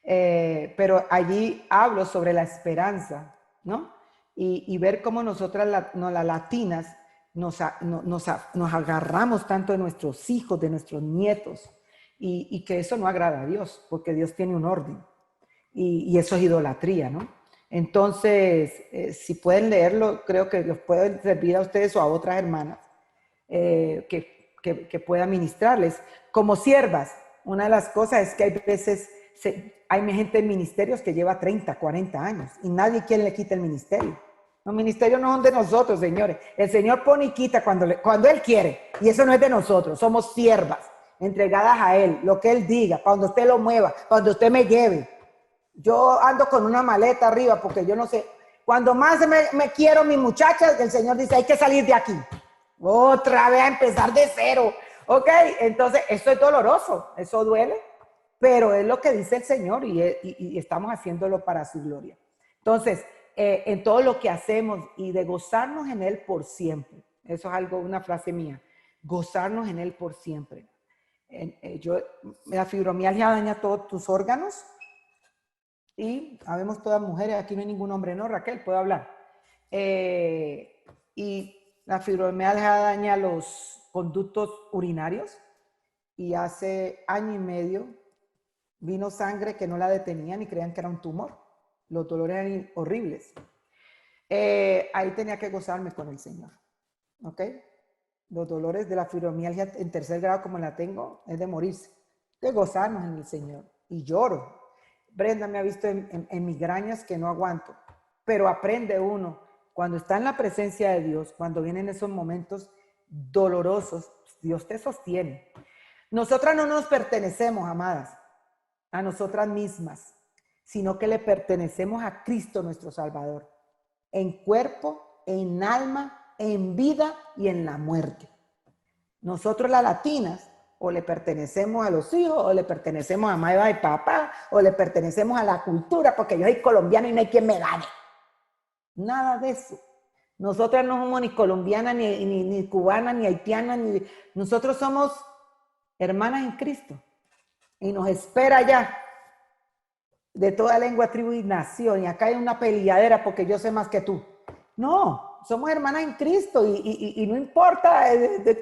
Pero allí hablo sobre la esperanza, ¿no? Y ver cómo nosotras, las latinas, nos agarramos tanto de nuestros hijos, de nuestros nietos, y que eso no agrada a Dios, porque Dios tiene un orden, y eso es idolatría, ¿no? Entonces, si pueden leerlo, creo que les puede servir a ustedes o a otras hermanas que puedan ministrarles. Como siervas, una de las cosas es que hay veces, hay gente en ministerios que lleva 30, 40 años, y nadie quien le quita el ministerio. Los ministerios no son de nosotros, señores. El Señor pone y quita cuando Él quiere. Y eso no es de nosotros. Somos siervas, entregadas a Él. Lo que Él diga, cuando usted lo mueva, cuando usted me lleve. Yo ando con una maleta arriba porque yo no sé. Cuando más me quiero mi muchacha, el Señor dice, hay que salir de aquí. Otra vez a empezar de cero. ¿Ok? Entonces, eso es doloroso. Eso duele. Pero es lo que dice el Señor y estamos haciéndolo para su gloria. Entonces, en todo lo que hacemos y de gozarnos en Él por siempre. Eso es algo, una frase mía. Gozarnos en Él por siempre. La fibromialgia daña todos tus órganos y habemos todas mujeres, aquí no hay ningún hombre, ¿no? Raquel, puedo hablar. Y la fibromialgia daña los conductos urinarios y hace 1 año y medio vino sangre que no la detenían y creían que era un tumor. Los dolores eran horribles. Ahí tenía que gozarme con el Señor. ¿Ok? Los dolores de la fibromialgia en 3er grado como la tengo es de morirse. De gozarnos en el Señor. Y lloro. Brenda me ha visto en migrañas que no aguanto. Pero aprende uno. Cuando está en la presencia de Dios, cuando vienen esos momentos dolorosos, Dios te sostiene. Nosotras no nos pertenecemos, amadas, a nosotras mismas, sino que le pertenecemos a Cristo nuestro Salvador, en cuerpo, en alma, en vida y en la muerte. Nosotros las latinas, o le pertenecemos a los hijos, o le pertenecemos a mamá y papá, o le pertenecemos a la cultura, porque yo soy colombiana y no hay quien me gane. Nada de eso. Nosotras no somos ni colombianas, ni cubanas, ni haitianas, nosotros somos hermanas en Cristo. Y nos espera ya de toda lengua, tribu y nación, y acá hay una peleadera porque yo sé más que tú. No, somos hermanas en Cristo y no importa de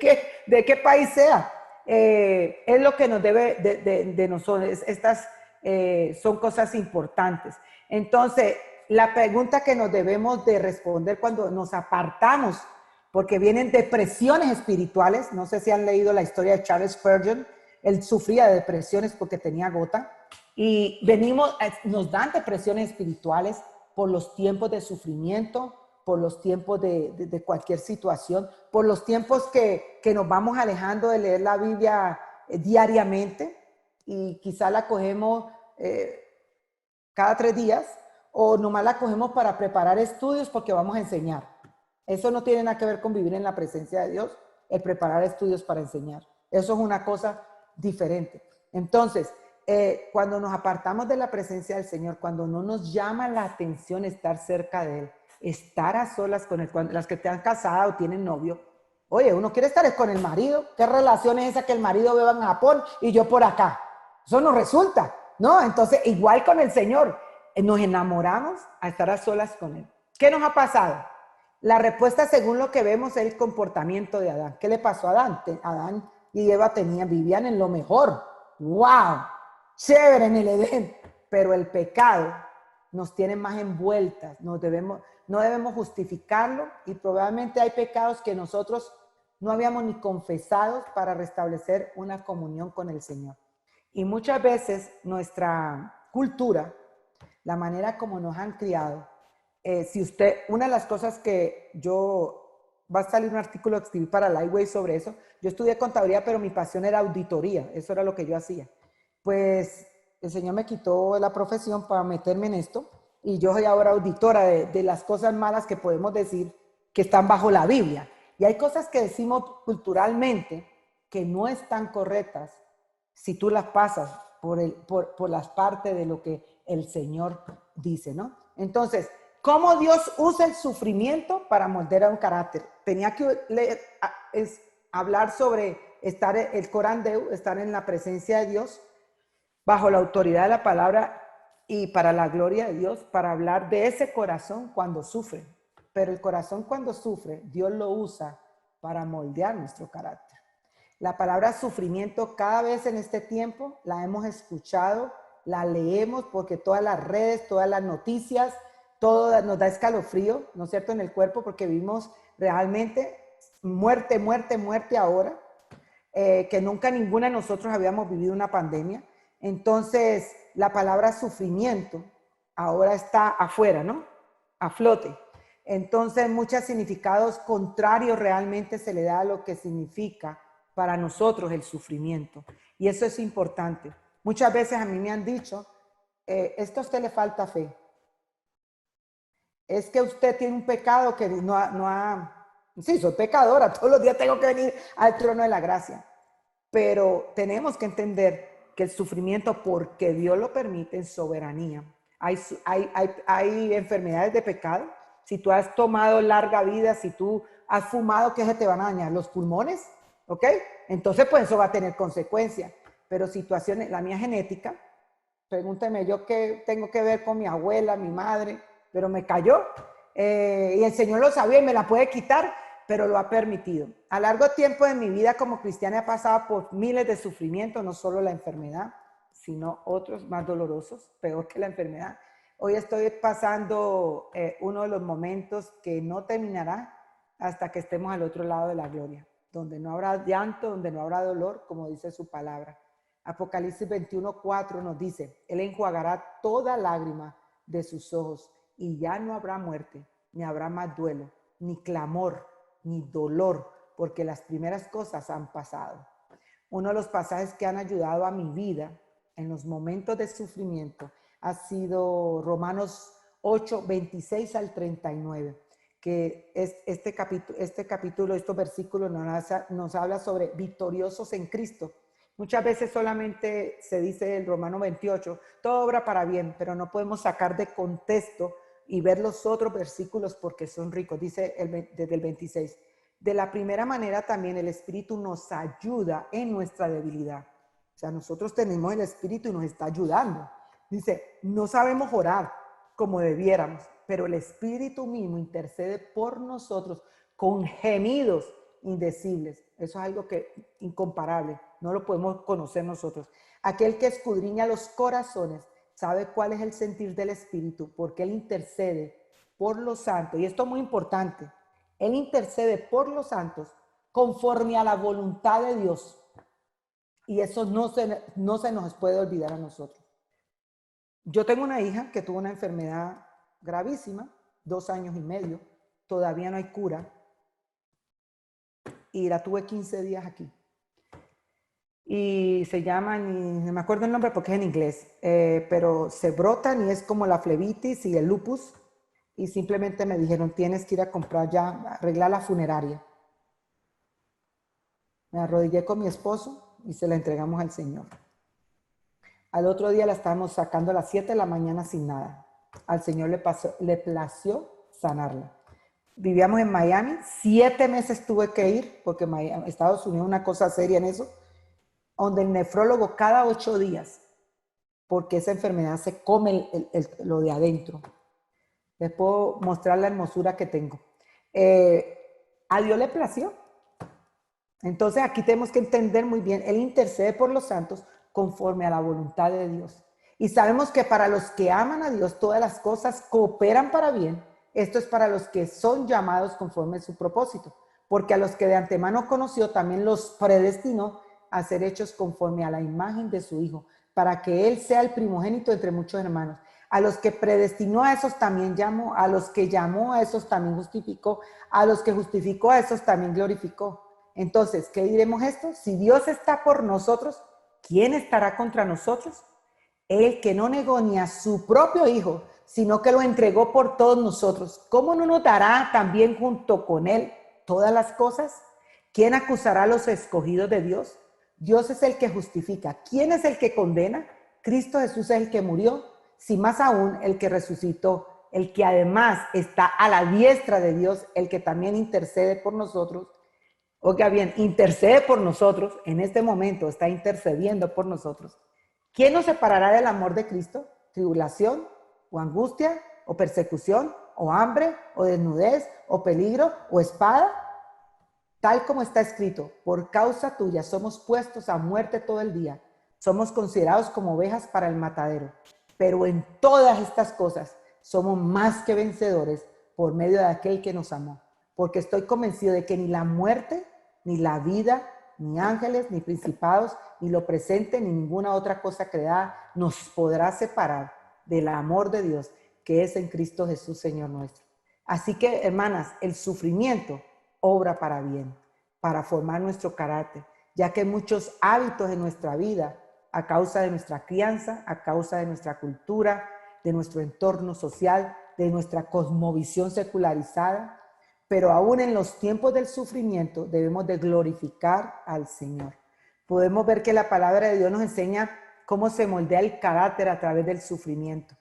qué país sea. Es lo que nos debe de nosotros, estas son cosas importantes. Entonces, la pregunta que nos debemos de responder cuando nos apartamos, porque vienen depresiones espirituales, no sé si han leído la historia de Charles Spurgeon, él sufría de depresiones porque tenía gota, y nos dan depresiones espirituales por los tiempos de sufrimiento, por los tiempos de cualquier situación, por los tiempos que nos vamos alejando de leer la Biblia diariamente, y quizá la cogemos cada 3 días, o nomás la cogemos para preparar estudios porque vamos a enseñar. Eso no tiene nada que ver con vivir en la presencia de Dios, el preparar estudios para enseñar. Eso es una cosa diferente. Entonces, cuando nos apartamos de la presencia del Señor, cuando no nos llama la atención estar cerca de Él, estar a solas con Él, las que te han casado o tienen novio, oye, uno quiere estar con el marido. ¿Qué relación es esa que el marido viva en Japón y yo por acá? Eso no resulta, ¿no? Entonces, igual con el Señor, nos enamoramos a estar a solas con Él. ¿Qué nos ha pasado? La respuesta, según lo que vemos, es el comportamiento de Adán. ¿Qué le pasó a Adán? Adán y Eva vivían en lo mejor. ¡Wow! Chévere en el Edén. Pero el pecado nos tiene más envueltas. No debemos justificarlo, y probablemente hay pecados que nosotros no habíamos ni confesado para restablecer una comunión con el Señor. Y muchas veces nuestra cultura, la manera como nos han criado, una de las cosas que va a salir un artículo que escribí para Lightway sobre eso. Yo estudié contabilidad, pero mi pasión era auditoría, eso era lo que yo hacía. Pues el Señor me quitó la profesión para meterme en esto, y yo soy ahora auditora de las cosas malas que podemos decir que están bajo la Biblia. Y hay cosas que decimos culturalmente que no están correctas si tú las pasas por las partes de lo que el Señor dice, ¿no? Entonces, ¿cómo Dios usa el sufrimiento para moldear un carácter? Tenía que hablar sobre el Corán Deu, estar en la presencia de Dios, bajo la autoridad de la palabra y para la gloria de Dios, para hablar de ese corazón cuando sufre. Pero el corazón cuando sufre, Dios lo usa para moldear nuestro carácter. La palabra sufrimiento cada vez en este tiempo la hemos escuchado, la leemos porque todas las redes, todas las noticias, todo nos da escalofrío, ¿no es cierto?, en el cuerpo, porque vivimos realmente muerte, muerte, muerte ahora, que nunca ninguna de nosotros habíamos vivido una pandemia. Entonces, la palabra sufrimiento ahora está afuera, ¿no? A flote. Entonces, muchos significados contrarios realmente se le da a lo que significa para nosotros el sufrimiento. Y eso es importante. Muchas veces a mí me han dicho, esto a usted le falta fe. Es que usted tiene un pecado que no ha... Sí, soy pecadora, todos los días tengo que venir al trono de la gracia. Pero tenemos que entender que el sufrimiento, porque Dios lo permite en soberanía. Hay enfermedades de pecado. Si tú has tomado larga vida, si tú has fumado, ¿qué se te van a dañar? Los pulmones, ¿ok? Entonces, pues eso va a tener consecuencias. Pero situaciones, la mía genética, pregúnteme yo qué tengo que ver con mi abuela, mi madre, pero me cayó. Y el Señor lo sabía y me la puede quitar, pero lo ha permitido. A largo tiempo de mi vida como cristiana he pasado por miles de sufrimientos, no solo la enfermedad, sino otros más dolorosos, peor que la enfermedad. Hoy estoy pasando uno de los momentos que no terminará hasta que estemos al otro lado de la gloria, donde no habrá llanto, donde no habrá dolor, como dice su palabra. Apocalipsis 21:4 nos dice, Él enjuagará toda lágrima de sus ojos, y ya no habrá muerte, ni habrá más duelo, ni clamor, ni dolor, porque las primeras cosas han pasado. Uno de los pasajes que han ayudado a mi vida en los momentos de sufrimiento ha sido Romanos 8:26 al 39, que es este capítulo, estos versículos nos habla sobre victoriosos en Cristo. Muchas veces solamente se dice el Romano 28, todo obra para bien, pero no podemos sacar de contexto y ver los otros versículos porque son ricos. Dice desde el 26, de la primera manera también el Espíritu nos ayuda en nuestra debilidad. O sea, nosotros tenemos el Espíritu y nos está ayudando. Dice, no sabemos orar como debiéramos, pero el Espíritu mismo intercede por nosotros con gemidos indecibles. Eso es algo incomparable. no lo podemos conocer nosotros. Aquel que escudriña los corazones sabe cuál es el sentir del Espíritu, porque Él intercede por los santos. Y esto es muy importante. Él intercede por los santos conforme a la voluntad de Dios. Y eso no se nos puede olvidar a nosotros. Yo tengo una hija que tuvo una enfermedad gravísima, 2 años y medio. Todavía no hay cura. Y la tuve 15 días aquí. Y se llama, no me acuerdo el nombre porque es en inglés, pero se brotan y es como la flebitis y el lupus. Y simplemente me dijeron, tienes que ir a comprar ya, arreglar la funeraria. Me arrodillé con mi esposo y se la entregamos al Señor. Al otro día la estábamos sacando a las 7 de la mañana sin nada. Al Señor le plació sanarla. Vivíamos en Miami, 7 meses tuve que ir, porque Estados Unidos es una cosa seria en eso, donde el nefrólogo cada 8 días, porque esa enfermedad se come lo de adentro. Les puedo mostrar la hermosura que tengo. A Dios le plació. Entonces aquí tenemos que entender muy bien, Él intercede por los santos conforme a la voluntad de Dios. Y sabemos que para los que aman a Dios, todas las cosas cooperan para bien. Esto es para los que son llamados conforme a su propósito. Porque a los que de antemano conoció, también los predestinó a ser hechos conforme a la imagen de su Hijo, para que Él sea el primogénito entre muchos hermanos. A los que predestinó, a esos también llamó, a los que llamó, a esos también justificó, a los que justificó, a esos también glorificó. Entonces, ¿qué diremos esto? Si Dios está por nosotros, ¿quién estará contra nosotros? El que no negó ni a su propio Hijo, sino que lo entregó por todos nosotros. ¿Cómo no nos dará también junto con Él todas las cosas? ¿Quién acusará a los escogidos de Dios? Dios es el que justifica. ¿Quién es el que condena? Cristo Jesús es el que murió, si más aún el que resucitó, el que además está a la diestra de Dios, el que también intercede por nosotros. Oiga bien, intercede por nosotros, en este momento está intercediendo por nosotros. ¿Quién nos separará del amor de Cristo? ¿Tribulación o angustia o persecución o hambre o desnudez o peligro o espada? Tal como está escrito, por causa tuya somos puestos a muerte todo el día. Somos considerados como ovejas para el matadero. Pero en todas estas cosas somos más que vencedores por medio de aquel que nos amó. Porque estoy convencido de que ni la muerte, ni la vida, ni ángeles, ni principados, ni lo presente, ni ninguna otra cosa creada nos podrá separar del amor de Dios que es en Cristo Jesús, Señor nuestro. Así que, hermanas, el sufrimiento obra para bien, para formar nuestro carácter, ya que muchos hábitos en nuestra vida, a causa de nuestra crianza, a causa de nuestra cultura, de nuestro entorno social, de nuestra cosmovisión secularizada, pero aún en los tiempos del sufrimiento debemos de glorificar al Señor. Podemos ver que la palabra de Dios nos enseña cómo se moldea el carácter a través del sufrimiento.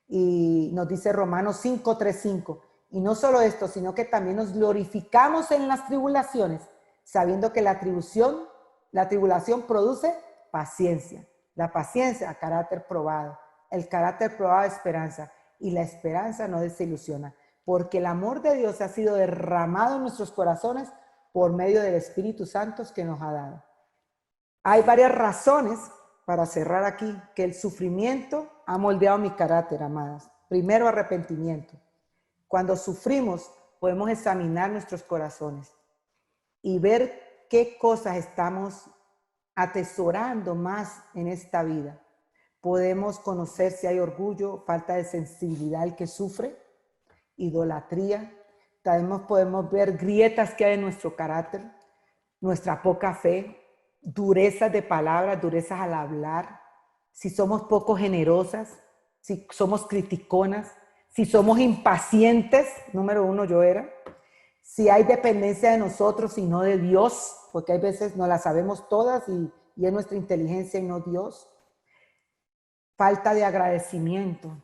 Y nos dice Romanos 5:3-5. Y no solo esto, sino que también nos glorificamos en las tribulaciones, sabiendo que la tribulación produce paciencia. La paciencia, carácter probado. El carácter probado, esperanza. Y la esperanza no desilusiona, porque el amor de Dios ha sido derramado en nuestros corazones por medio del Espíritu Santo que nos ha dado. Hay varias razones, para cerrar aquí, que el sufrimiento ha moldeado mi carácter, amadas. Primero, arrepentimiento. Cuando sufrimos, podemos examinar nuestros corazones y ver qué cosas estamos atesorando más en esta vida. Podemos conocer si hay orgullo, falta de sensibilidad el que sufre, idolatría. También podemos ver grietas que hay en nuestro carácter, nuestra poca fe, durezas de palabras, durezas al hablar, si somos poco generosas, si somos criticonas, si somos impacientes, número 1 yo era, si hay dependencia de nosotros y no de Dios, porque hay veces no las sabemos todas y es nuestra inteligencia y no Dios. Falta de agradecimiento,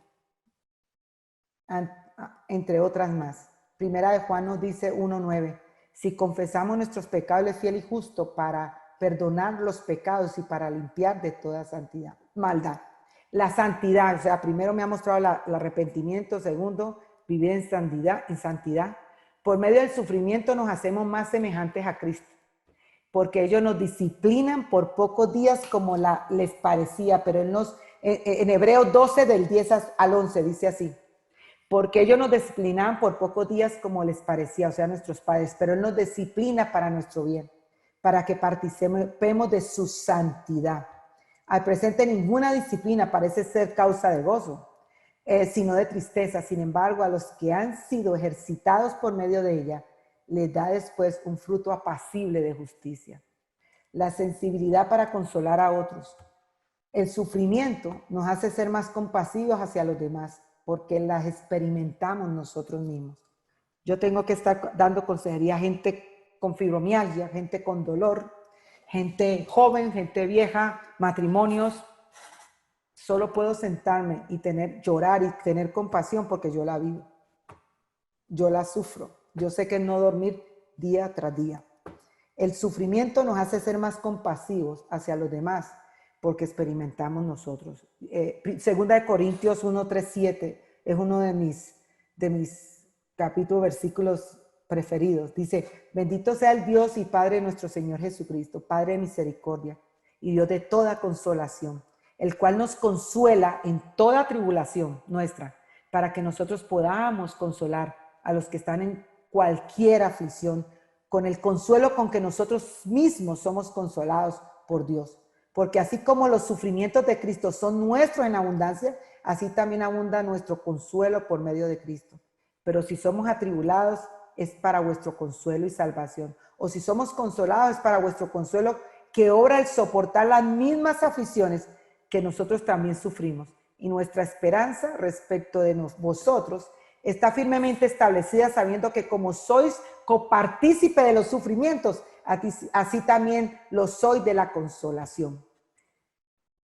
entre otras más. Primera de Juan nos dice 1:9, si confesamos nuestros pecados, Él es fiel y justo para perdonar los pecados y para limpiar de toda maldad. La santidad, o sea, primero me ha mostrado el arrepentimiento, segundo, vivir en santidad. Por medio del sufrimiento nos hacemos más semejantes a Cristo. porque ellos nos disciplinan por pocos días como les parecía, pero en Hebreos 12 del 10 al 11 dice así, porque ellos nos disciplinaban por pocos días como les parecía, o sea, nuestros padres, pero Él nos disciplina para nuestro bien, para que participemos de su santidad. Al presente ninguna disciplina parece ser causa de gozo, sino de tristeza. Sin embargo, a los que han sido ejercitados por medio de ella, les da después un fruto apacible de justicia. La sensibilidad para consolar a otros. El sufrimiento nos hace ser más compasivos hacia los demás, porque las experimentamos nosotros mismos. Yo tengo que estar dando consejería a gente con fibromialgia, gente con dolor, gente joven, gente vieja, matrimonios. Solo puedo sentarme y llorar y tener compasión porque yo la vivo. Yo la sufro. Yo sé que no dormir día tras día. El sufrimiento nos hace ser más compasivos hacia los demás porque experimentamos nosotros. Segunda de Corintios 1, 3, 7 es uno de mis capítulos, versículos preferidos. Dice, bendito sea el Dios y Padre de nuestro Señor Jesucristo, Padre de misericordia y Dios de toda consolación, el cual nos consuela en toda tribulación nuestra, para que nosotros podamos consolar a los que están en cualquier aflicción, con el consuelo con que nosotros mismos somos consolados por Dios. Porque así como los sufrimientos de Cristo son nuestros en abundancia, así también abunda nuestro consuelo por medio de Cristo. Pero si somos atribulados, es para vuestro consuelo y salvación. O si somos consolados, es para vuestro consuelo, que obra el soportar las mismas aflicciones que nosotros también sufrimos. Y nuestra esperanza respecto de vosotros está firmemente establecida, sabiendo que como sois copartícipe de los sufrimientos, así también lo soy de la consolación.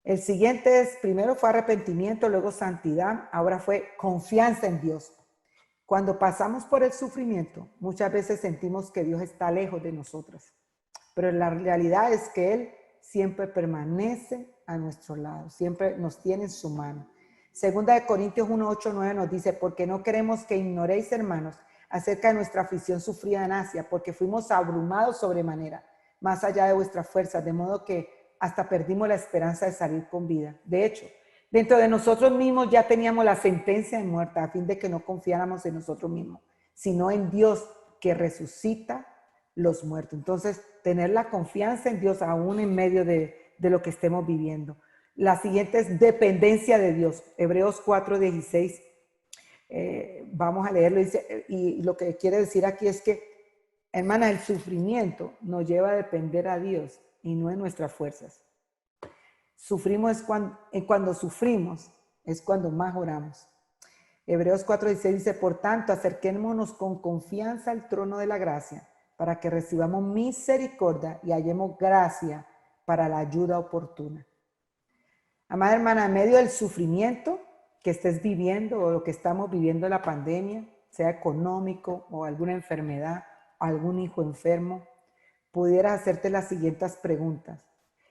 El siguiente primero fue arrepentimiento, luego santidad, ahora fue confianza en Dios. Cuando pasamos por el sufrimiento, muchas veces sentimos que Dios está lejos de nosotras, pero la realidad es que Él siempre permanece a nuestro lado, siempre nos tiene en su mano. Segunda de Corintios 1, 8, 9 nos dice, porque no queremos que ignoréis, hermanos, acerca de nuestra aflicción sufrida en Asia, porque fuimos abrumados sobremanera, más allá de vuestras fuerzas, de modo que hasta perdimos la esperanza de salir con vida. De hecho, dentro de nosotros mismos ya teníamos la sentencia de muerte, a fin de que no confiáramos en nosotros mismos, sino en Dios que resucita los muertos. Entonces, tener la confianza en Dios aún en medio de lo que estemos viviendo. La siguiente es dependencia de Dios. Hebreos 4, 16. Vamos a leerlo. Dice, y lo que quiere decir aquí es que, hermana, el sufrimiento nos lleva a depender a Dios y no en nuestras fuerzas. Sufrimos cuando sufrimos, es cuando más oramos. Hebreos 4, 16 dice, por tanto, acerquémonos con confianza al trono de la gracia, para que recibamos misericordia y hallemos gracia para la ayuda oportuna. Amada hermana, en medio del sufrimiento que estés viviendo o lo que estamos viviendo en la pandemia, sea económico o alguna enfermedad, algún hijo enfermo, pudieras hacerte las siguientes preguntas.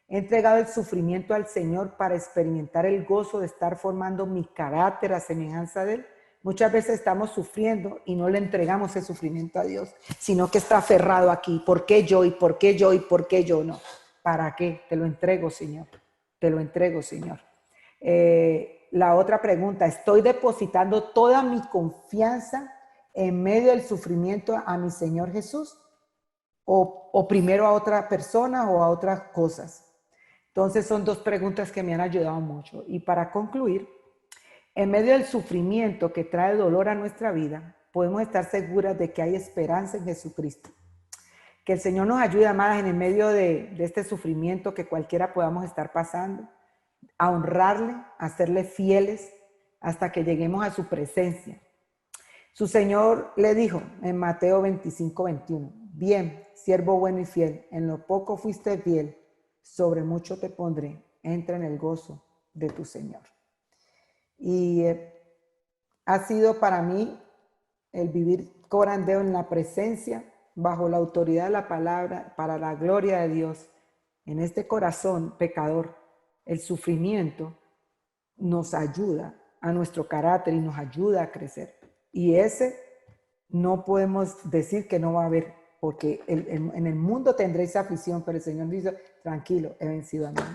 ¿He entregado el sufrimiento al Señor para experimentar el gozo de estar formando mi carácter a semejanza de Él? Muchas veces estamos sufriendo y no le entregamos el sufrimiento a Dios, sino que está aferrado aquí. ¿Por qué yo? ¿Y por qué yo? ¿Y por qué yo no? ¿Para qué? Te lo entrego, Señor. Te lo entrego, Señor. La otra pregunta, ¿estoy depositando toda mi confianza en medio del sufrimiento a mi Señor Jesús? ¿O primero a otra persona o a otras cosas? Entonces son dos preguntas que me han ayudado mucho. Y para concluir, en medio del sufrimiento que trae dolor a nuestra vida, podemos estar seguras de que hay esperanza en Jesucristo. Que el Señor nos ayude, amadas, en el medio de este sufrimiento que cualquiera podamos estar pasando, a honrarle, a serle fieles hasta que lleguemos a su presencia. Su Señor le dijo en Mateo 25, 21, bien, siervo bueno y fiel, en lo poco fuiste fiel, sobre mucho te pondré, entra en el gozo de tu Señor. Y ha sido para mí el vivir corandeo en la presencia, bajo la autoridad de la palabra, para la gloria de Dios. En este corazón pecador, el sufrimiento nos ayuda a nuestro carácter y nos ayuda a crecer. Y ese no podemos decir que no va a haber porque en el mundo tendréis aflicción, pero el Señor dice, tranquilo, he vencido al mundo.